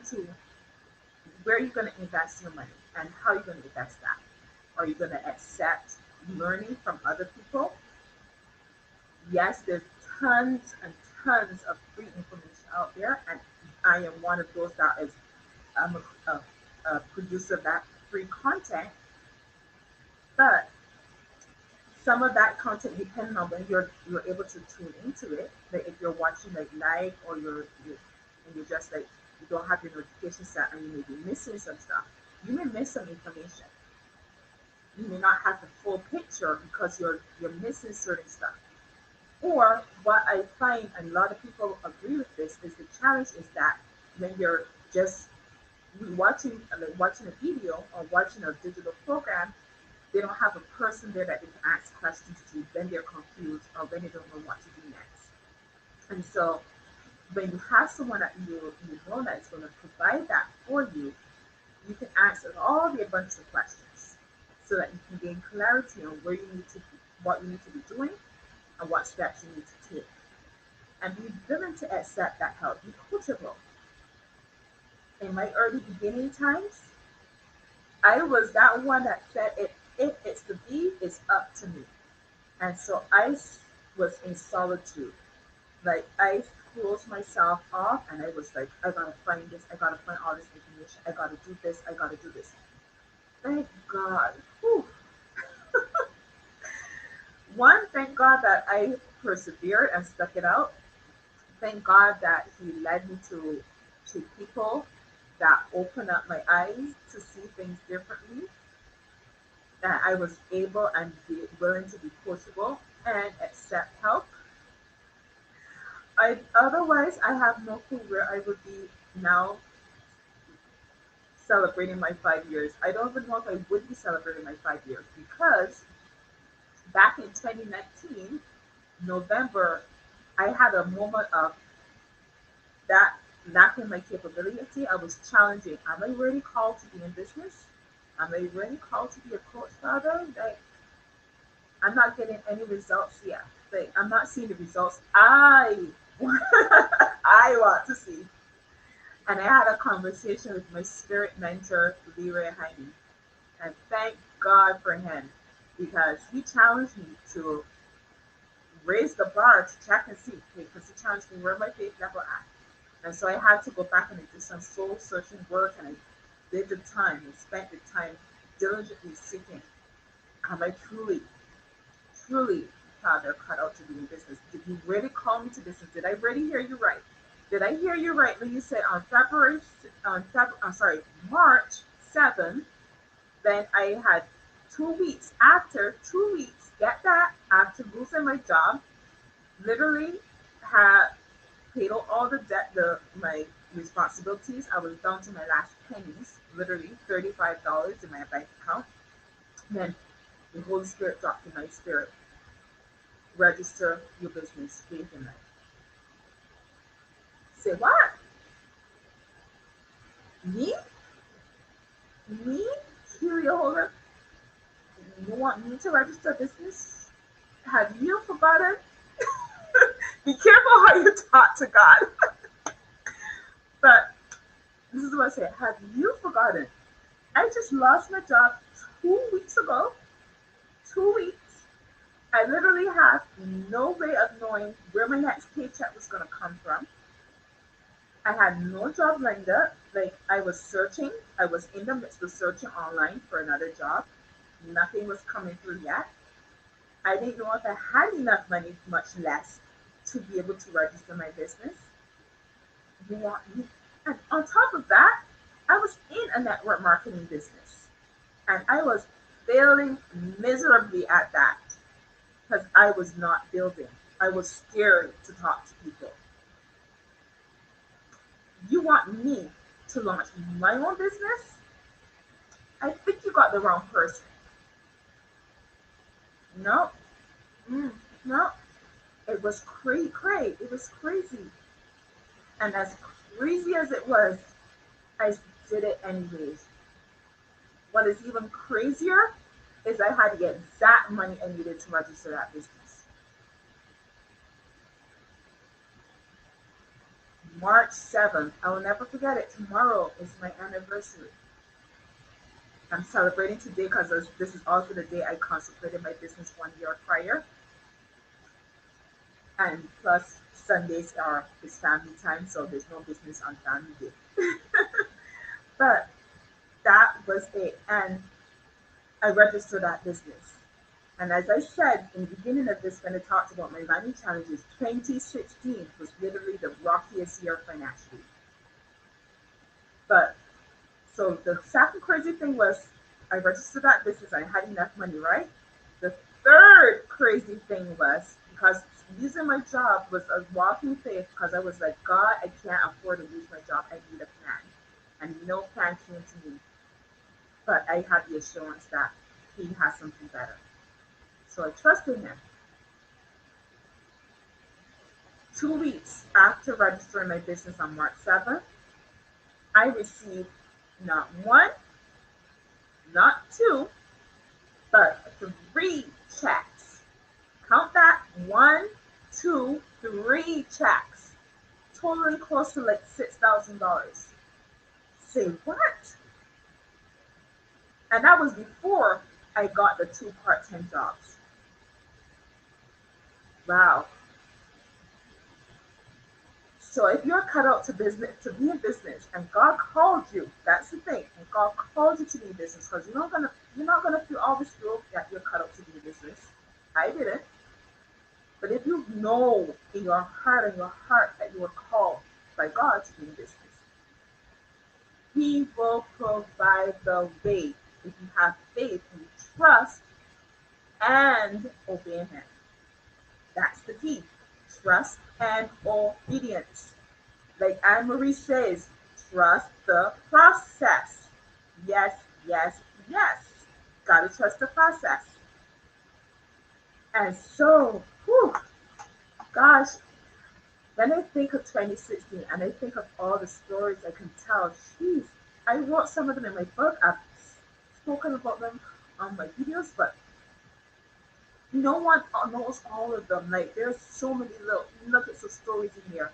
A: you're going to invest your money and how you're going to invest that. Are you going to accept learning from other people? Yes, there's tons and tons of free information out there, and I am one of those that is I'm a producer of that free content. But some of that content depending on when you're able to tune into it. Like if you're watching like live or you're just like you don't have your notifications set and you may be missing some stuff. You may miss some information. You may not have the full picture because you're missing certain stuff. Or what I find, and a lot of people agree with this, is the challenge is that when you're just watching a video or watching a digital program, they don't have a person there that they can ask questions to when they're confused or when they don't know what to do next. And so when you have someone that you know that is going to provide that for you, you can answer all the bunch of questions so that you can gain clarity on what you need to be doing and what steps you need to take. And be willing to accept that help. Be coachable. In my early beginning times, I was that one that said, if it's to be, it's up to me. And so I was in solitude. Like I closed myself off and I was like, I gotta find this, I gotta find all this information, I gotta do this, I gotta do this. Thank God. Whew. One, thank God that I persevered and stuck it out. Thank God that He led me to people that opened up my eyes to see things differently, that I was able and willing to be coachable and accept help. Otherwise, I have no clue where I would be now celebrating my 5 years. I don't even know if I would be celebrating my 5 years because back in 2019, November, I had a moment of that lacking my capability. I was challenging. Am I really called to be in business? Am I really called to be a coach, father? Like, I'm not getting any results yet. Like, I'm not seeing the results I want to see. And I had a conversation with my spirit mentor, Leroy Heine. And thank God for him because he challenged me to raise the bar to check and see because he challenged me where my faith level at. And so I had to go back and do some soul searching work and I did the time and spent the time diligently seeking. Am I truly, Father, cut out to be in business? Did you really call me to business? Did I really hear you right? Did I hear you right when you said March 7th, then I had 2 weeks, after 2 weeks, get that, after losing my job, literally had paid all the debt, my responsibilities. I was down to my last pennies, literally $35 in my bank account. Then the Holy Spirit dropped in my spirit. Register your business, faith in life. Say what? Me? Me? 𝐬𝐭'𝐬? You want me to register a business? Have you forgotten? Be careful how you talk to God. But this is what I say. Have you forgotten? I just lost my job 2 weeks ago. 2 weeks. I literally have no way of knowing where my next paycheck was going to come from. I had no job lined up. Like, I was searching. I was in the midst of searching online for another job. Nothing was coming through yet. I didn't know if I had enough money, much less, to be able to register my business. You want me? And on top of that, I was in a network marketing business. And I was failing miserably at that because I was not building. I was scared to talk to people. You want me to launch my own business? I think you got the wrong person. No, no. It was cray. It was crazy. And as crazy as it was, I did it anyways. What is even crazier is I had to get that money I needed to register that business. March 7th, I will never forget it. Tomorrow is my anniversary. I'm celebrating today because this is also the day I consecrated my business 1 year prior. And plus, Sundays is family time, so there's no business on family day. But that was it. And I registered that business. And as I said in the beginning of this, when I talked about my money challenges, 2016 was literally the rockiest year financially. But so the second crazy thing was I registered that business. I had enough money, right? The third crazy thing was because losing my job was a walking faith because I was like, God, I can't afford to lose my job. I need a plan. And no plan came to me. But I had the assurance that he has something better. So I trusted him. 2 weeks after registering my business on March 7th, I received not one, not two, but 3 checks. Count that. 1, 2, 3 checks. Totaling close to like $6,000. Say what? And that was before I got the 2 part-time jobs. Wow. So if you're cut out to be in business, and God called you, that's the thing. And God called you to be in business because you're not gonna feel always feel that you're cut out to be in business. I didn't. But if you know in your heart that you were called by God to be in business, He will provide the way if you have faith and trust and obey him. That's the key. Trust and obedience. Like Anne Marie says, trust the process. Yes, yes, yes. Gotta trust the process. And so, whew, gosh, when I think of 2016 and I think of all the stories I can tell, jeez, I wrote some of them in my book. I've spoken about them on my videos, but no one knows all of them. Like there's so many little nuggets of stories in here,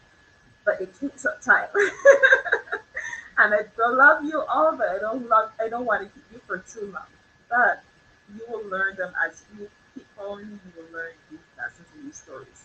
A: but it takes up time. And I do love you all, but I don't want to keep you for too long. But you will learn them as you keep following me, you will learn these lessons and these stories.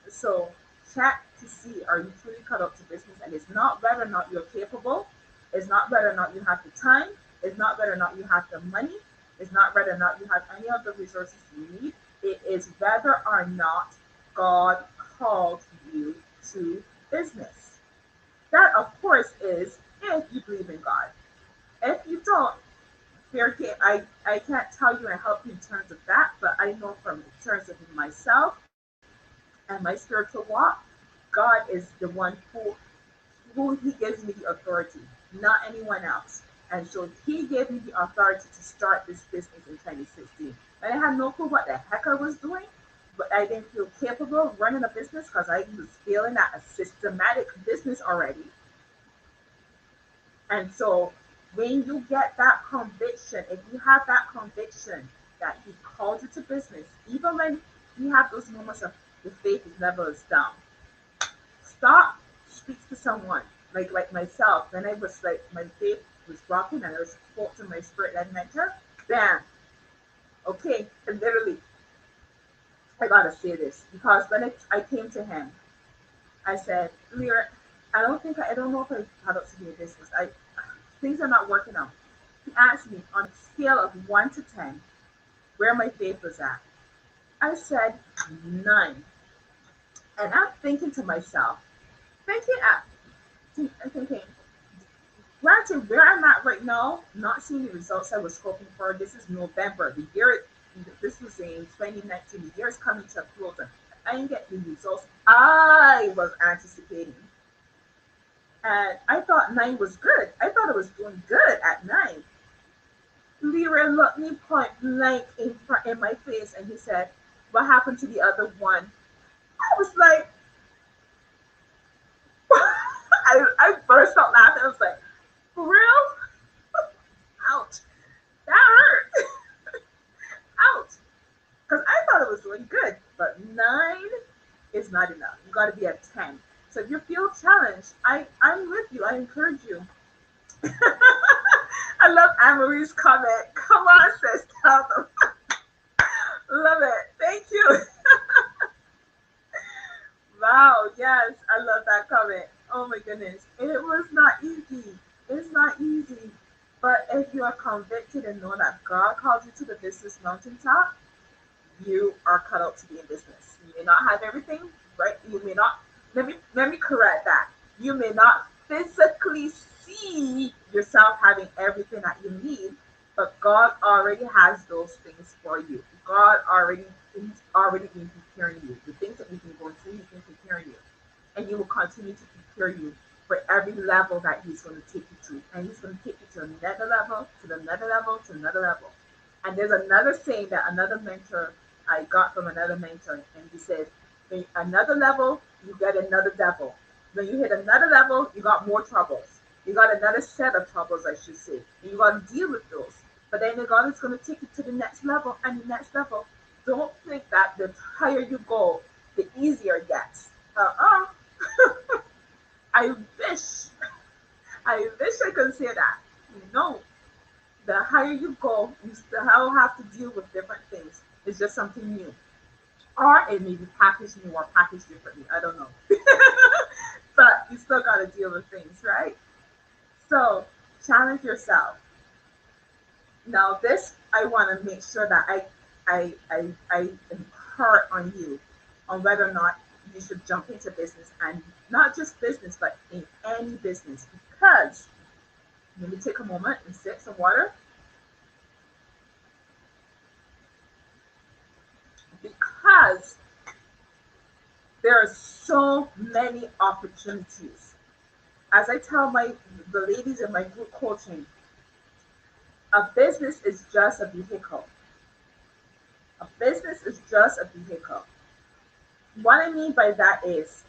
A: So check to see are you truly cut up to business, and it's not whether or not you're capable, it's not whether or not you have the time, it's not whether or not you have the money, it's not whether or not you have any of the resources you need. It is whether or not God called you to business. That of course is if you believe in God. If you don't, fair game. I can't tell you and help you in terms of that, but I know from in terms of myself and my spiritual walk, God is the one who he gives me the authority, not anyone else. And so he gave me the authority to start this business in 2016. And I had no clue what the heck I was doing, but I didn't feel capable of running a business because I was failing at a systematic business already. And so when you get that conviction, if you have that conviction that he called you to business, even when you have those moments of the faith level is down, stop, speak to someone. Like myself, when I was like my faith was dropping and I was spoke to my spirit led mentor, bam. Okay, and literally I gotta say this because when I came to him, I said, Lyra, I don't know if I had up to be a business. Things are not working out. He asked me on a scale of 1 to 10 where my faith was at. I said 9. And I'm thinking to myself, thinking at I'm thinking, granted, where I'm at right now, not seeing the results I was hoping for. This is November. The year, this was in 2019. The year is coming to a close. And I didn't get the results I was anticipating. And I thought 9 was good. I thought I was doing good at 9. Lyra looked me point blank in my face and he said, what happened to the other one? I was like, I burst out laughing. I was like, for real? Ouch. That hurt. Ouch. Because I thought it was doing good, but 9 is not enough. You got to be at 10. So if you feel challenged, I'm with you. I encourage you. I love Anne-Marie's comment. Come on, sis, tell them. Love it. Thank you. Wow, yes, I love that comment. Oh my goodness. It was not easy. It's not easy. But if you are convicted and know that God called you to the business mountaintop, you are cut out to be in business. You may not have everything, right? You may not, let me correct that. You may not physically see yourself having everything that you need, but God already has those things for you. He's already been preparing you. The things that we've been going through, he's been preparing you. And he will continue to prepare you for every level that he's going to take you to. And he's going to take you to another level, to another level, to another level. And there's another saying that another mentor I got from another mentor, and he said, another level, you get another devil. When you hit another level, you got more troubles. You got another set of troubles, I should say. And you got to deal with those. But then God is going to take you to the next level and the next level. Don't think that the higher you go, the easier it gets. I wish, I wish I could say that. No, the higher you go, you still have to deal with different things. It's just something new. Or it may be packaged new or packaged differently. I don't know. But you still got to deal with things, right? So challenge yourself. Now, this I want to make sure that I impart on you on whether or not you should jump into business, and not just business, but in any business, because Let me take a moment and sip some water because there are so many opportunities. As I tell the ladies in my group coaching, a business is just a vehicle. A business is just a vehicle. What I mean by that is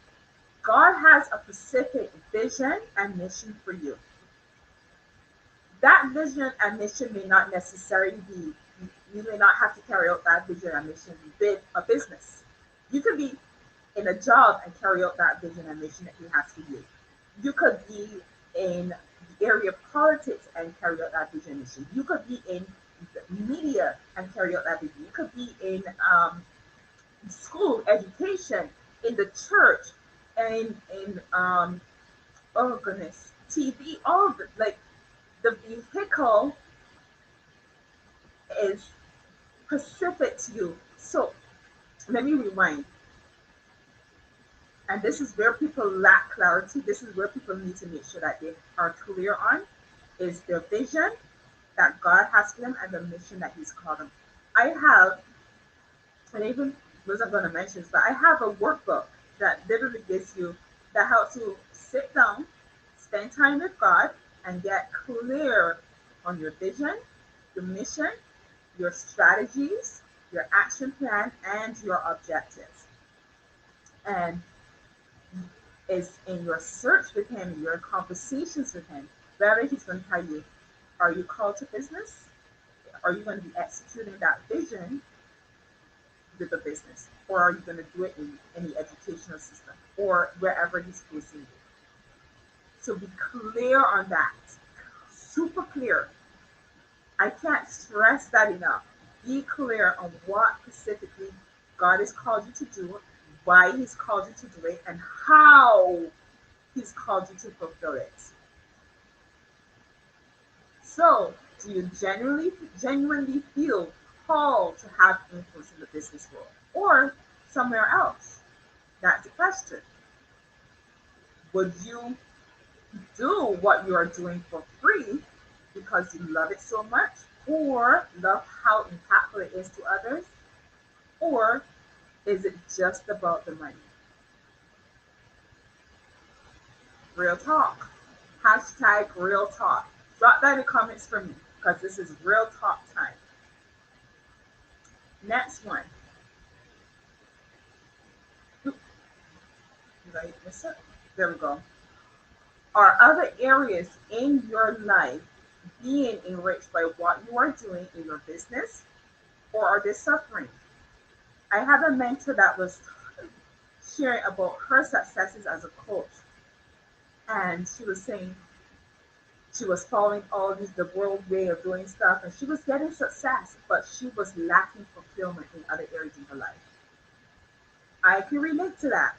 A: God has a specific vision and mission for you. That vision and mission may not necessarily be, you may not have to carry out that vision and mission with a business. You could be in a job and carry out that vision and mission that He has for you. You could be in the area of politics and carry out that vision and mission. You could be in the media and carry out that vision. You could be in school, education, in the church, and in oh goodness, TV, all of it. Like the vehicle is specific to you. So let me rewind. And this is where people lack clarity. This is where people need to make sure that they are clear on is their vision that God has for them and the mission that He's called them. I have, and I even wasn't going to mention this, but I have a workbook that literally gives you, that helps you sit down, spend time with God, and get clear on your vision, your mission, your strategies, your action plan, and your objectives. And is in your search with Him, your conversations with Him, whether He's going to tell you, are you called to business? Are you going to be executing that vision with the business? Or are you going to do it in any educational system or wherever He's placing you? So be clear on that. Super clear. I can't stress that enough. Be clear on what specifically God has called you to do, why He's called you to do it, and how He's called you to fulfill it. So, do you genuinely feel called to have influence in the business world or somewhere else? That's the question. Would you do what you are doing for free because you love it so much, or love how impactful it is to others, or is it just about the money? Real talk. Hashtag real talk. Drop that in the comments for me because this is real talk time. Next one. Oop, did I miss it? There we go. Are other areas in your life being enriched by what you are doing in your business, or are they suffering? I have a mentor that was sharing about her successes as a coach, and she was saying she was following all the world way of doing stuff, and she was getting success, but she was lacking fulfillment in other areas in her life. I can relate to that.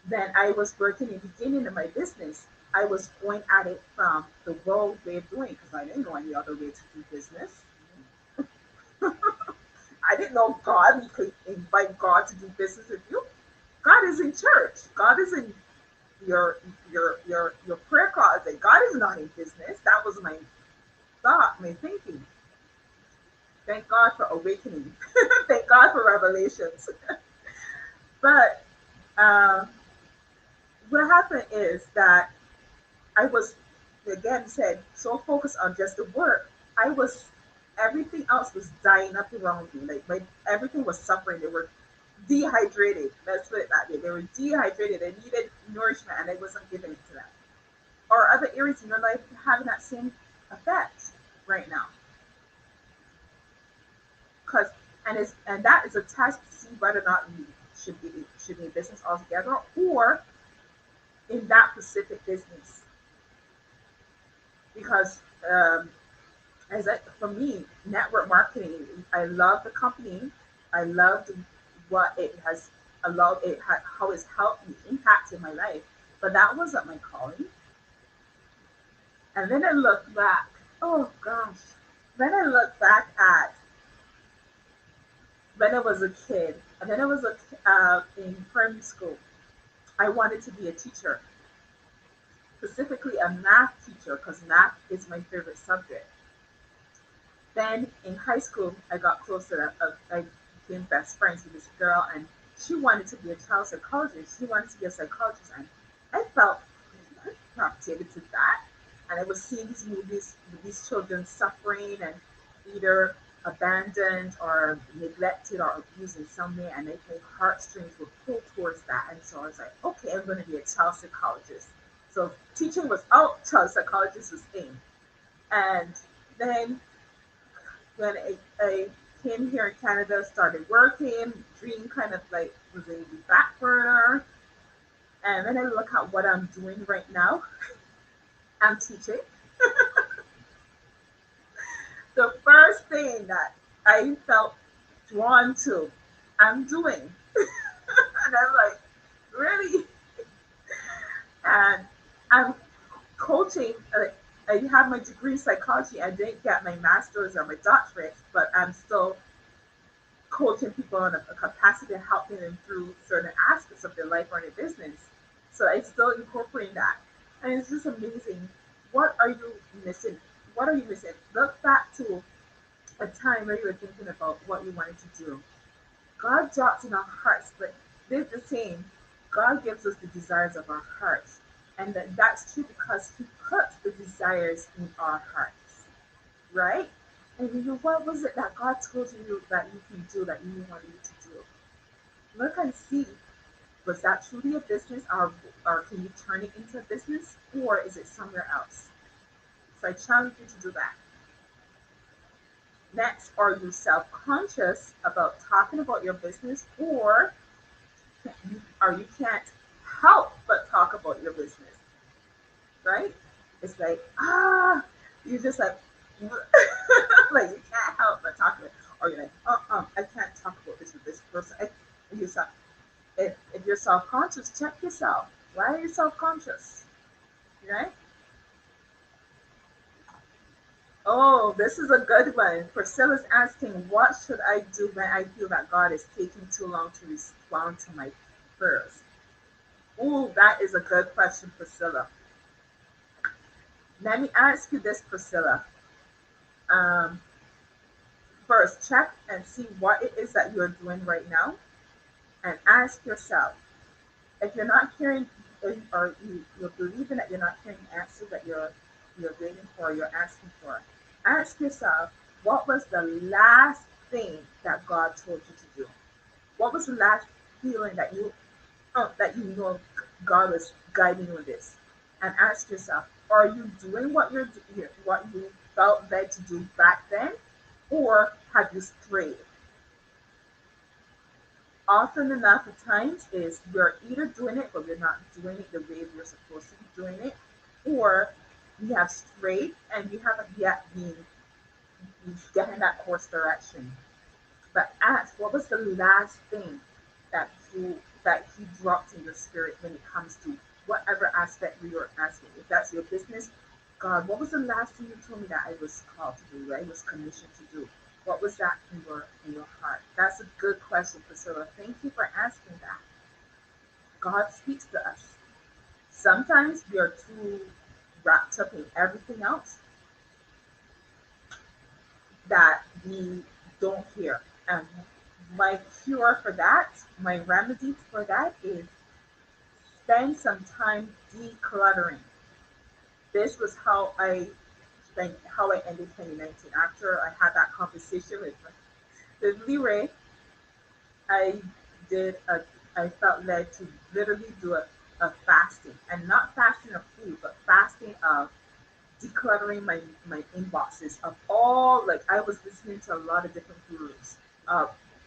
A: Then I was working in the beginning of my business. I was going at it from the world way of doing because I didn't know any other way to do business. I didn't know God. You could invite God to do business with you. God is in church. God is in your prayer closet. God is not in business. That was my thought, my thinking. Thank God for awakening. Thank God for revelations. But what happened is that I was, again said, so focused on just the work. I was, everything else was dying up around me. Like everything was suffering. They were dehydrated. Let's put it that way. They were dehydrated. They needed nourishment, and I wasn't giving it to them. Or other areas in your life having that same effect right now. Because and that is a test to see whether or not you should be in business altogether or in that specific business. Because for me, network marketing, I love the company. I loved what it has allowed, how it's helped me, impacted my life. But that wasn't my calling. And then I look back. Oh gosh. Then I look back at when I was a kid, and then I was in primary school. I wanted to be a teacher. specifically a math teacher, because math is my favorite subject. Then in high school, I got closer. I became best friends with this girl, and she wanted to be a child psychologist. She wanted to be a psychologist, and I felt gravitated to that. And I was seeing these movies with these children suffering and either abandoned or neglected or abused in some way, and my heartstrings were pulled towards that. And so I was like, okay, I'm going to be a child psychologist. So teaching was out, child psychologist was in. And then when I came here in Canada, started working, dream kind of like was in the back burner. And then I look at what I'm doing right now. I'm teaching. The first thing that I felt drawn to, I'm doing. And I'm like, really? And I'm coaching. I have my degree in psychology. I didn't get my master's or my doctorate, but I'm still coaching people in a capacity to helping them through certain aspects of their life or their business. So I still incorporate that. And it's just amazing. What are you missing? What are you missing? Look back to a time where you were thinking about what you wanted to do. God drops in our hearts, but they're the same. God gives us the desires of our hearts. And that's true because He puts the desires in our hearts, right? And you know, what was it that God told you that you can do that you wanted you to do? Look and see. Was that truly a business, or can you turn it into a business, or is it somewhere else? So I challenge you to do that. Next, are you self-conscious about talking about your business, or you can't help but talk about your business, right? It's like, you just like, like you can't help but talk about it. Or you're like, I can't talk about this with this person. If you're self-conscious, check yourself. Why are you self-conscious? Right? Oh, this is a good one. Priscilla's asking, what should I do when I feel that God is taking too long to respond to my prayers? Oh, that is a good question, Priscilla. Let me ask you this, Priscilla. Um, First, check and see what it is that you're doing right now, and ask yourself, if you're not hearing, or you're believing that you're not hearing the answer that you're waiting for, you're asking for, ask yourself, what was the last thing that God told you to do? What was the last feeling that you know God was guiding you with this? And ask yourself, are you doing what what you felt led to do back then, or have you strayed? Often enough at times is we're either doing it, but we're not doing it the way we're supposed to be doing it, or we have strayed and we haven't yet been getting that course direction. But ask, what was the last thing that he dropped in your spirit when it comes to whatever aspect we were asking? If that's your business, God, what was the last thing you told me that I was called to do, that I was commissioned to do? What was that in your heart? That's a good question, Priscilla. Thank you for asking that. God speaks to us. Sometimes we are too wrapped up in everything else that we don't hear. And my cure for that, my remedy for that is spend some time decluttering. This was how I ended 2019. After I had that conversation with Lee, I did a I felt led to literally do a fasting, and not fasting of food, but fasting of decluttering my inboxes of all, like I was listening to a lot of different gurus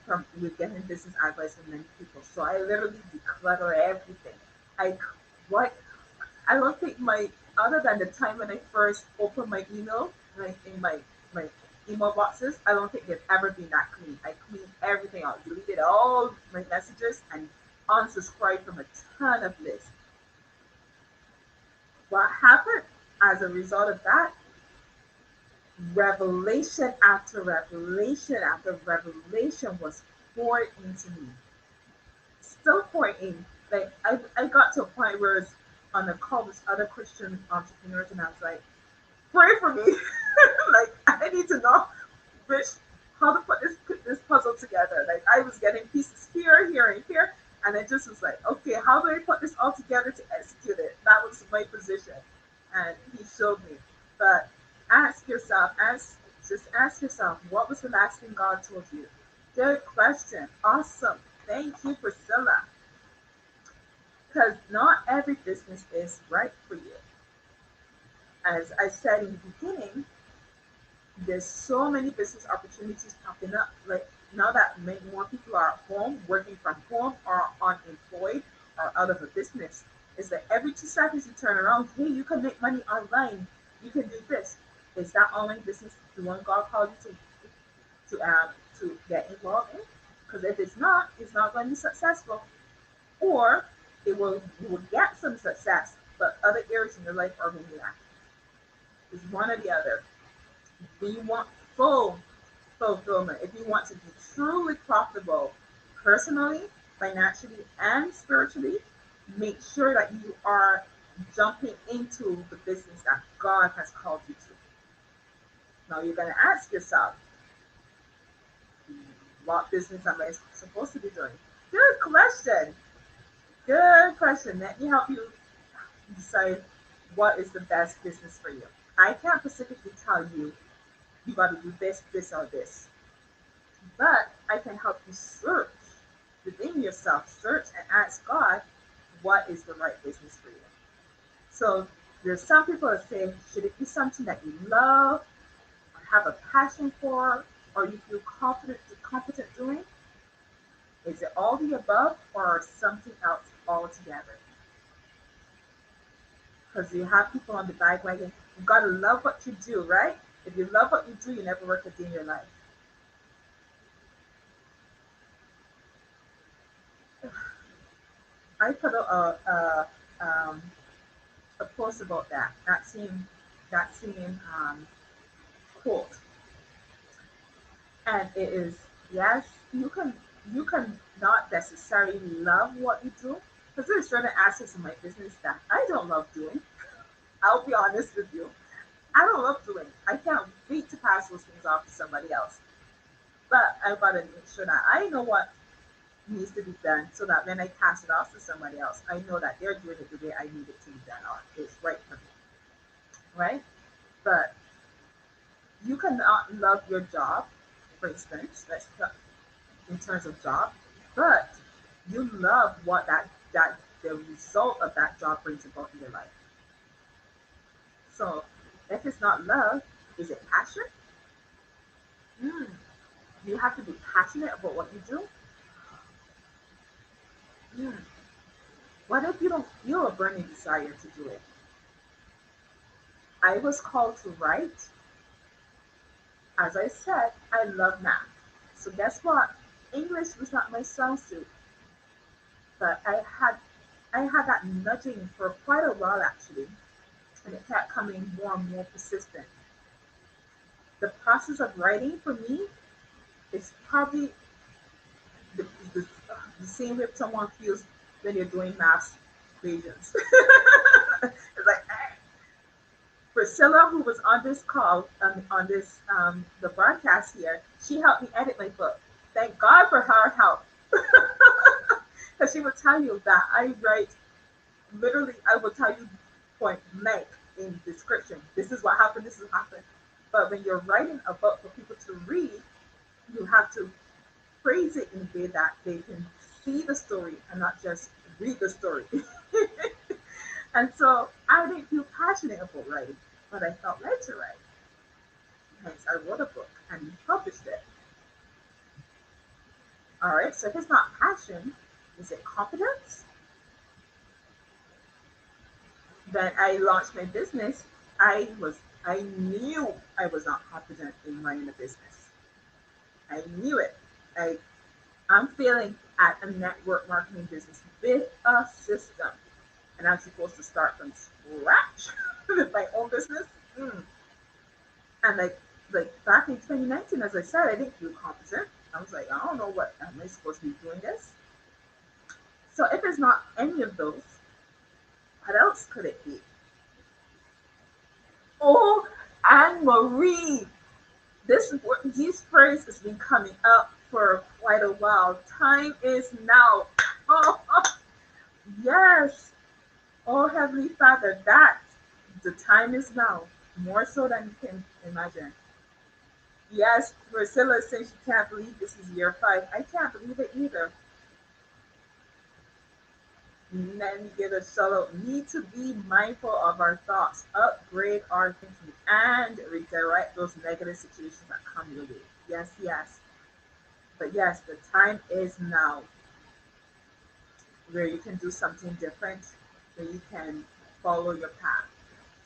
A: from with getting business advice from many people. So I literally declutter everything. I what I don't think my other than the time when I first opened my email, like in my email boxes, I don't think they've ever been that clean. I cleaned everything out, deleted all my messages, and unsubscribed from a ton of lists. What happened as a result of that? Revelation after revelation after revelation was poured into me. Still pouring in. Like I got to a point where on a call with other Christian entrepreneurs, and I was like, pray for me. Like, I need to know which how to put this puzzle together. Like, I was getting pieces here, here, and here, and I just was like, okay, how do I put this all together to execute it? That was my position, and he showed me. But just ask yourself, what was the last thing God told you? Good question. Awesome. Thank you, Priscilla. Because not every business is right for you. As I said in the beginning, there's so many business opportunities popping up. Like, now that more people are at home, working from home, or unemployed, or out of a business, is that every 2 seconds you turn around, hey, you can make money online. You can do this. Is that online business the one God called you to get involved in? Because if it's not going to be successful, or you will get some success, but other areas in your life are going to lack. It's one or the other. If you want full fulfillment, if you want to be truly profitable personally, financially, and spiritually, make sure that you are jumping into the business that God has called you to. Now you're going to ask yourself, what business am I supposed to be doing? Good question. Good question. Let me help you decide what is the best business for you. I can't specifically tell you you got to do this, this, or this, but I can help you search within yourself, search and ask God, what is the right business for you? So there's some people that say, should it be something that you love, or have a passion for, or you feel competent doing? Is it all the above or something else altogether? Because you have people on the bandwagon. You gotta love what you do, right? If you love what you do, you never work a day in your life. I put a post about that same quote, and it is, yes, you can not necessarily love what you do, because there's certain aspects of my business that I don't love doing. I'll be honest with you. I don't love doing. I can't wait to pass those things off to somebody else. But I've got to make sure that I know what needs to be done, so that when I pass it off to somebody else, I know that they're doing it the way I need it to be done, or it's right for me, right? But you cannot love your job, for instance, in terms of job, but you love what that the result of that job brings about in your life. So if it's not love, is it passion? Mm. You have to be passionate about what you do. Mm. What if you don't feel a burning desire to do it? I was called to write. As I said, I love math. So guess what? English was not my strong suit, but I had that nudging for quite a while actually, and it kept coming more and more persistent. The process of writing for me is probably the, the, the same way someone feels when you're doing math equations. It's like, Priscilla, who was on this call, on this the broadcast here, she helped me edit my book. Thank God for her help, because she would tell you that I write literally. I will tell you point blank in description. This is what happened. This is what happened. But when you're writing a book for people to read, you have to phrase it in a way that they can see the story and not just read the story. And so I didn't feel passionate about writing, but I felt led to write. Hence, I wrote a book and published it. All right, so if it's not passion, is it competence? When I launched my business, I knew I was not competent in running a business. I knew it. I'm failing at a network marketing business with a system, and I'm supposed to start from scratch with my own business. Mm. And like back in 2019, as I said, I didn't feel competent. I was like, I don't know what am I supposed to be doing this. So if it's not any of those, What else could it be? Oh, Anne Marie. This phrase has been coming up for quite a while. Time is now. Oh, yes. Oh, Heavenly Father, that the time is now. More so than you can imagine. Yes, Priscilla says she can't believe this is year 5. I can't believe it either. Let me get a shout out. Need to be mindful of our thoughts, upgrade our thinking, and redirect those negative situations that come your way. Yes, yes. But yes, the time is now where you can do something different, where you can follow your path.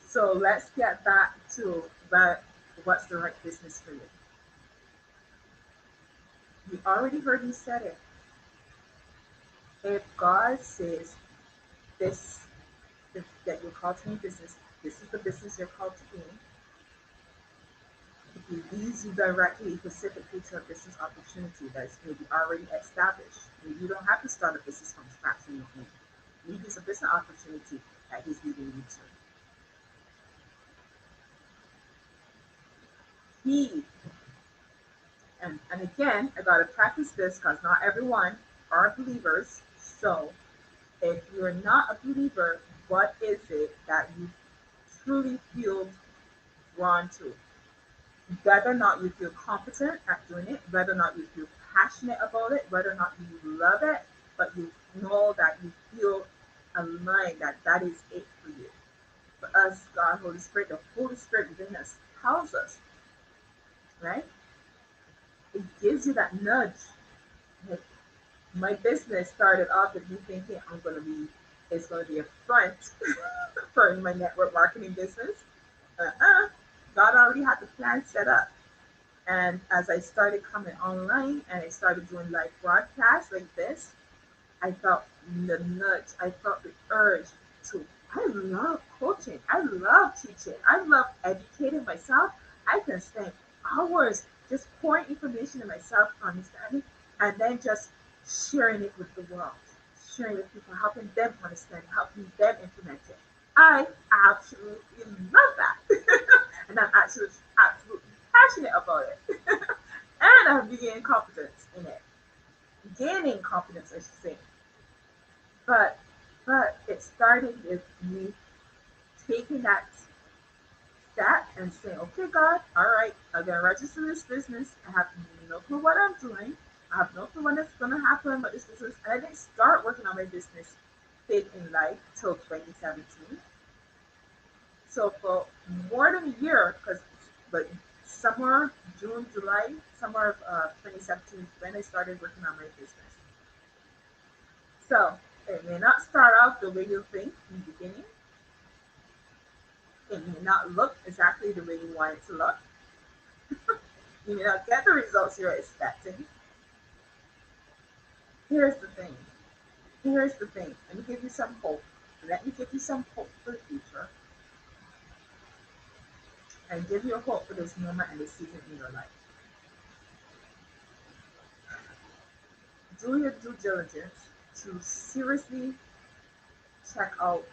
A: So let's get back to what's the right business for you. You already heard me said it. If God says this, that you're called to be business, this is the business you're called to be in. If He leads you directly, specifically to a business opportunity that's maybe already established, maybe you don't have to start a business from scratch in your own. Maybe it's a business opportunity that He's leading you to. And again, I gotta practice this because not everyone are believers. So if you're not a believer, what is it that you truly feel drawn to? Whether or not you feel competent at doing it, whether or not you feel passionate about it, whether or not you love it, but you know that you feel aligned, that is it for you. For us, God, Holy Spirit, the Holy Spirit within us tells us, right? It gives you that nudge. Like, my business started off with me thinking it's going to be a front for my network marketing business. God already had the plan set up. And as I started coming online and I started doing live broadcasts like this, I felt the nudge. I felt the urge to. I love coaching. I love teaching. I love educating myself. I can spend hours just pouring information in myself, understanding, and then just sharing it with the world, sharing with people, helping them understand, helping them implement it. I absolutely love that. And I'm absolutely passionate about it. And I've regained confidence in it. Gaining confidence, I should say. But it started with me taking that step and saying, okay, God, all right, I'm gonna register this business. I have no clue what I'm doing. I have no clue when it's gonna happen, but this business, and I didn't start working on my business Faith in Life till 2017. So for more than a year, but somewhere June, July, somewhere of 2017 when I started working on my business. So it may not start off the way you think in the beginning. It may not look exactly the way you want it to look. You may not get the results you're expecting. Here's the thing. Here's the thing. Let me give you some hope. Let me give you some hope for the future. And give you a hope for this moment and this season in your life. Do your due diligence to seriously check out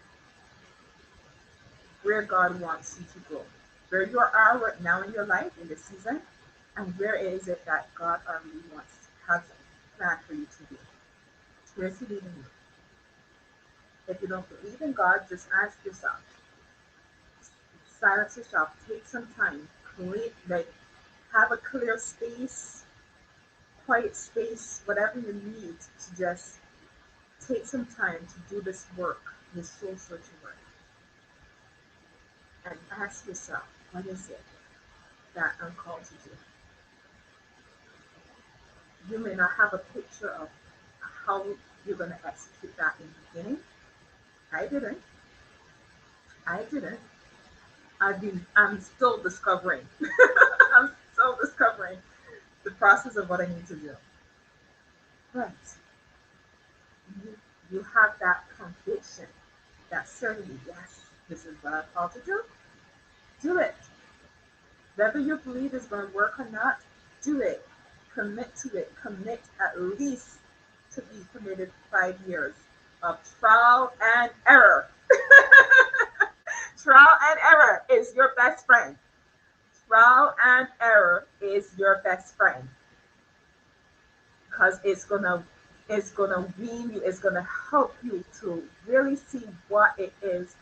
A: where God wants you to go, where you are right now in your life, in this season, and where is it that God already wants, has planned for you to be. Where's He leading you? If you don't believe in God, just ask yourself. Silence yourself. Take some time. Have a clear space, quiet space, whatever you need to just take some time to do this work, this soul searching work. And ask yourself, what is it that I'm called to do? You may not have a picture of how you're going to execute that in the beginning. I didn't. I'm still discovering. I'm still discovering the process of what I need to do. But you have that conviction, that certainty, yes, this is what I'm called to do. Do it. Whether you believe it's going to work or not, do it. Commit to it. Commit at least to be committed 5 years of trial and error. Trial and error is your best friend. Trial and error is your best friend because it's gonna wean you. It's gonna help you to really see what it is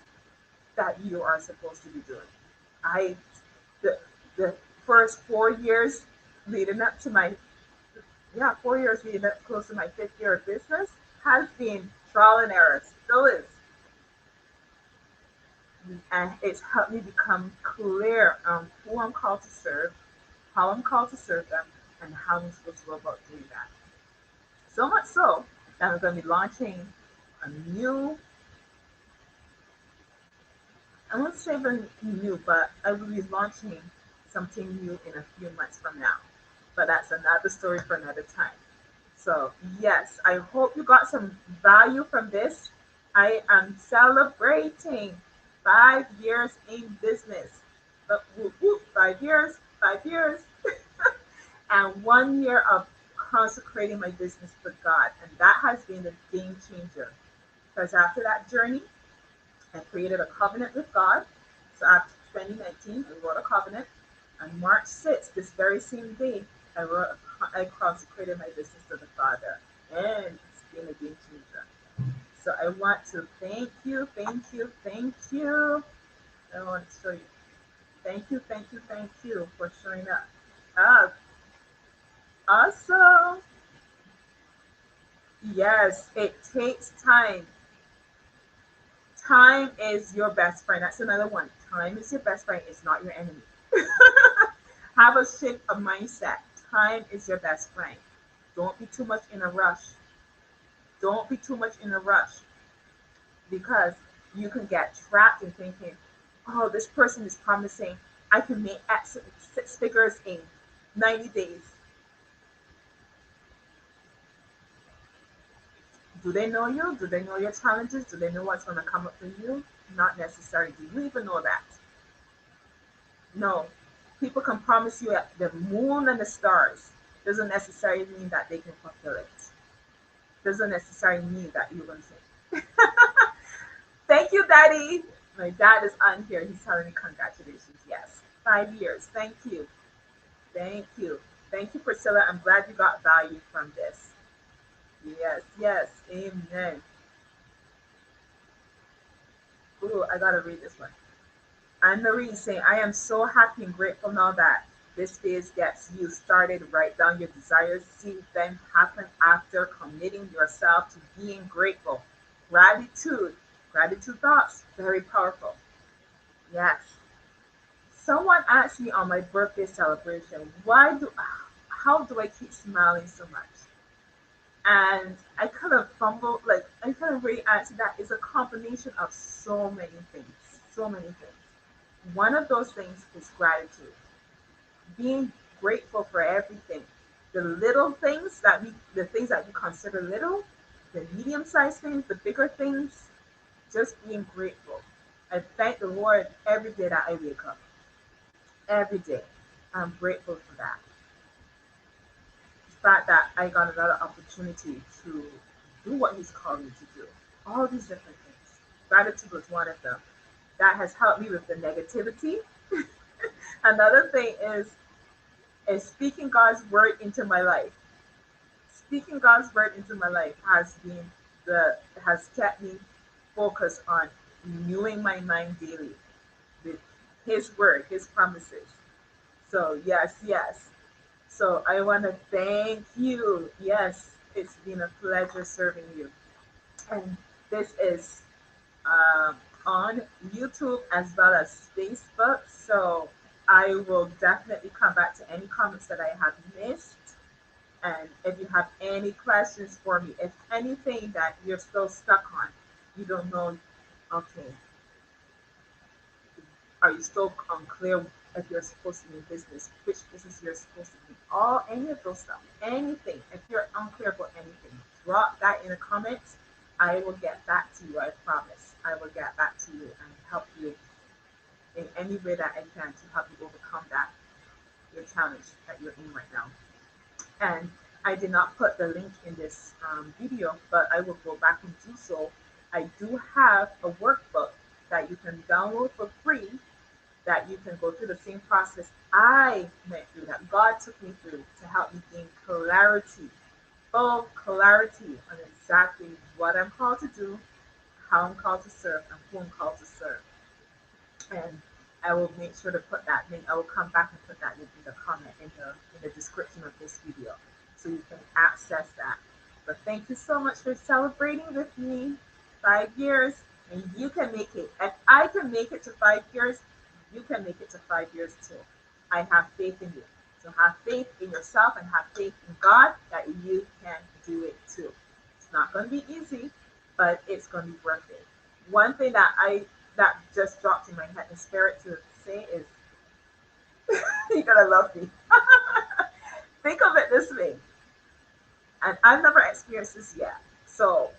A: that you are supposed to be doing. I the the first 4 years leading up to my 4 years leading up close to my fifth year of business has been trial and error. Still is, and it's helped me become clear on who I'm called to serve, how I'm called to serve them, and how I'm supposed to go about doing that. So much so that I'm going to be launching a new, I won't say very new, but I will be launching something new in a few months from now. But that's another story for another time. So, yes, I hope you got some value from this. I am celebrating 5 years in business. But whoop, whoop, 5 years, 5 years, and 1 year of consecrating my business for God. And that has been the game changer. Because after that journey, I created a covenant with God. So after 2019, I wrote a covenant. On March 6th, this very same day, I consecrated my business to the Father. And it's been a game changer. So I want to thank you, thank you, thank you. I want to show you. Thank you, thank you, thank you for showing up. Ah, awesome. Yes, it takes time. Time is your best friend. That's another one. Time is your best friend. It's not your enemy. Have a shift of mindset. Time is your best friend. Don't be too much in a rush. Don't be too much in a rush because you can get trapped in thinking, oh, this person is promising I can make X 6 figures in 90 days. Do they know you? Do they know your challenges? Do they know what's going to come up for you? Not necessarily. Do you even know that? No. People can promise you the moon and the stars. Doesn't necessarily mean that they can fulfill it. Doesn't necessarily mean that you're going to say, thank you, Daddy. My dad is on here. He's telling me congratulations. Yes. 5 years. Thank you. Thank you. Thank you, Priscilla. I'm glad you got value from this. Yes, yes. Amen. Ooh, I gotta read this one. Anne Marie saying, I am so happy and grateful now that this phase gets you started. Write down your desires, see them happen after committing yourself to being grateful. Gratitude, gratitude thoughts, very powerful. Yes. Someone asked me on my birthday celebration, how do I keep smiling so much? And I kind of fumbled, like I kind of really answered that. It's a combination of so many things, so many things. One of those things is gratitude, being grateful for everything. The things that we consider little, the medium-sized things, the bigger things, just being grateful. I thank the Lord every day that I wake up. Every day. I'm grateful for that. The fact that I got another opportunity to do what He's called me to do. All these different things. Gratitude was one of them. That has helped me with the negativity. Another thing is speaking God's word into my life. Speaking God's word into my life has kept me focused on renewing my mind daily with His word, His promises. So yes, yes. So I want to thank you. Yes, it's been a pleasure serving you. And this is um, on YouTube as well as Facebook. So I will definitely come back to any comments that I have missed. And if you have any questions for me, if anything that you're still stuck on, you don't know, okay, are you still unclear if you're supposed to be in business, which business you're supposed to be, all any of those stuff, anything, if you're unclear about anything, drop that in the comments. I will get back to you, I promise. I will get back to you and help you in any way that I can to help you overcome that, your challenge that you're in right now. And I did not put the link in this video, but I will go back and do so I do have a workbook that you can download for free, that you can go through the same process I went through, that God took me through, to help me gain clarity, full clarity on exactly what I'm called to do, how I'm called to serve, and who I'm called to serve. And I will make sure to put that link. I will come back and put that link in the comment, in the description of this video, so you can access that. But thank you so much for celebrating with me 5 years, and you can make it. If I can make it to 5 years, you can make it to 5 years too. I have faith in you. So have faith in yourself and have faith in God that you can do it too. It's not going to be easy, but it's going to be worth it. One thing that just dropped in my head in spirit to say is, you're gonna love me. Think of it this way, and I've never experienced this yet. So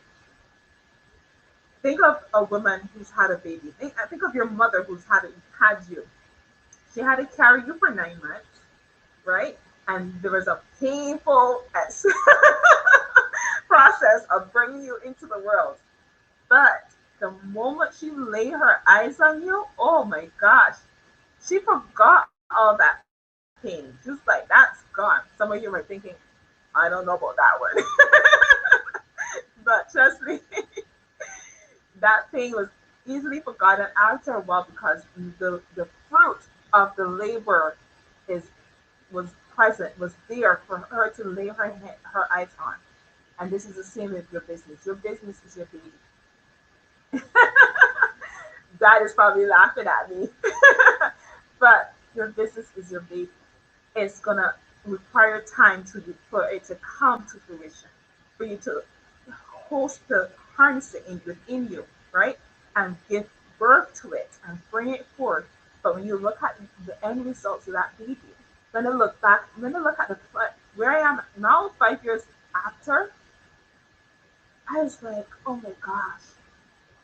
A: think of a woman who's had a baby. Think of your mother who's had you. She had to carry you for 9 months, right? And there was a painful process of bringing you into the world. But the moment she laid her eyes on you, oh my gosh, she forgot all that pain. Just like, that's gone. Some of you are thinking, I don't know about that one. But trust me, that pain was easily forgotten after a while, because the fruit of the labor was present, was there for her to lay her eyes on. And this is the same with your business. Your business is your baby. Dad is probably laughing at me. But your business is your baby. It's gonna require time for it to come to fruition, for you to harness it within you, right? And give birth to it and bring it forth. But when you look at the end results of that baby, when I look at where I am now, 5 years after, I was like, oh my gosh,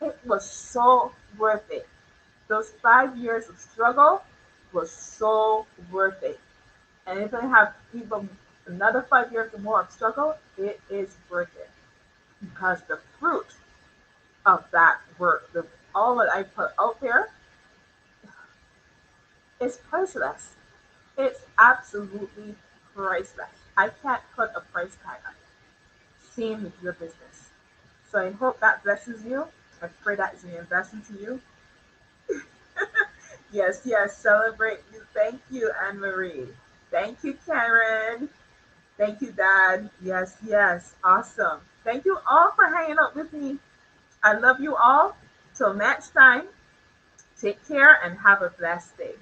A: it was so worth it. Those 5 years of struggle was so worth it. And if I have even another 5 years or more of struggle, it is worth it. Because the fruit of that work, all that I put out there, is priceless. It's absolutely priceless. I can't put a price tag on it. Same with your business. So I hope that blesses you. I pray that is an investment to you. Yes, yes, celebrate you. Thank you, Anne Marie. Thank you, Karen. Thank you, Dad. Yes, yes, awesome. Thank you all for hanging out with me. I love you all. Till next time, take care and have a blessed day.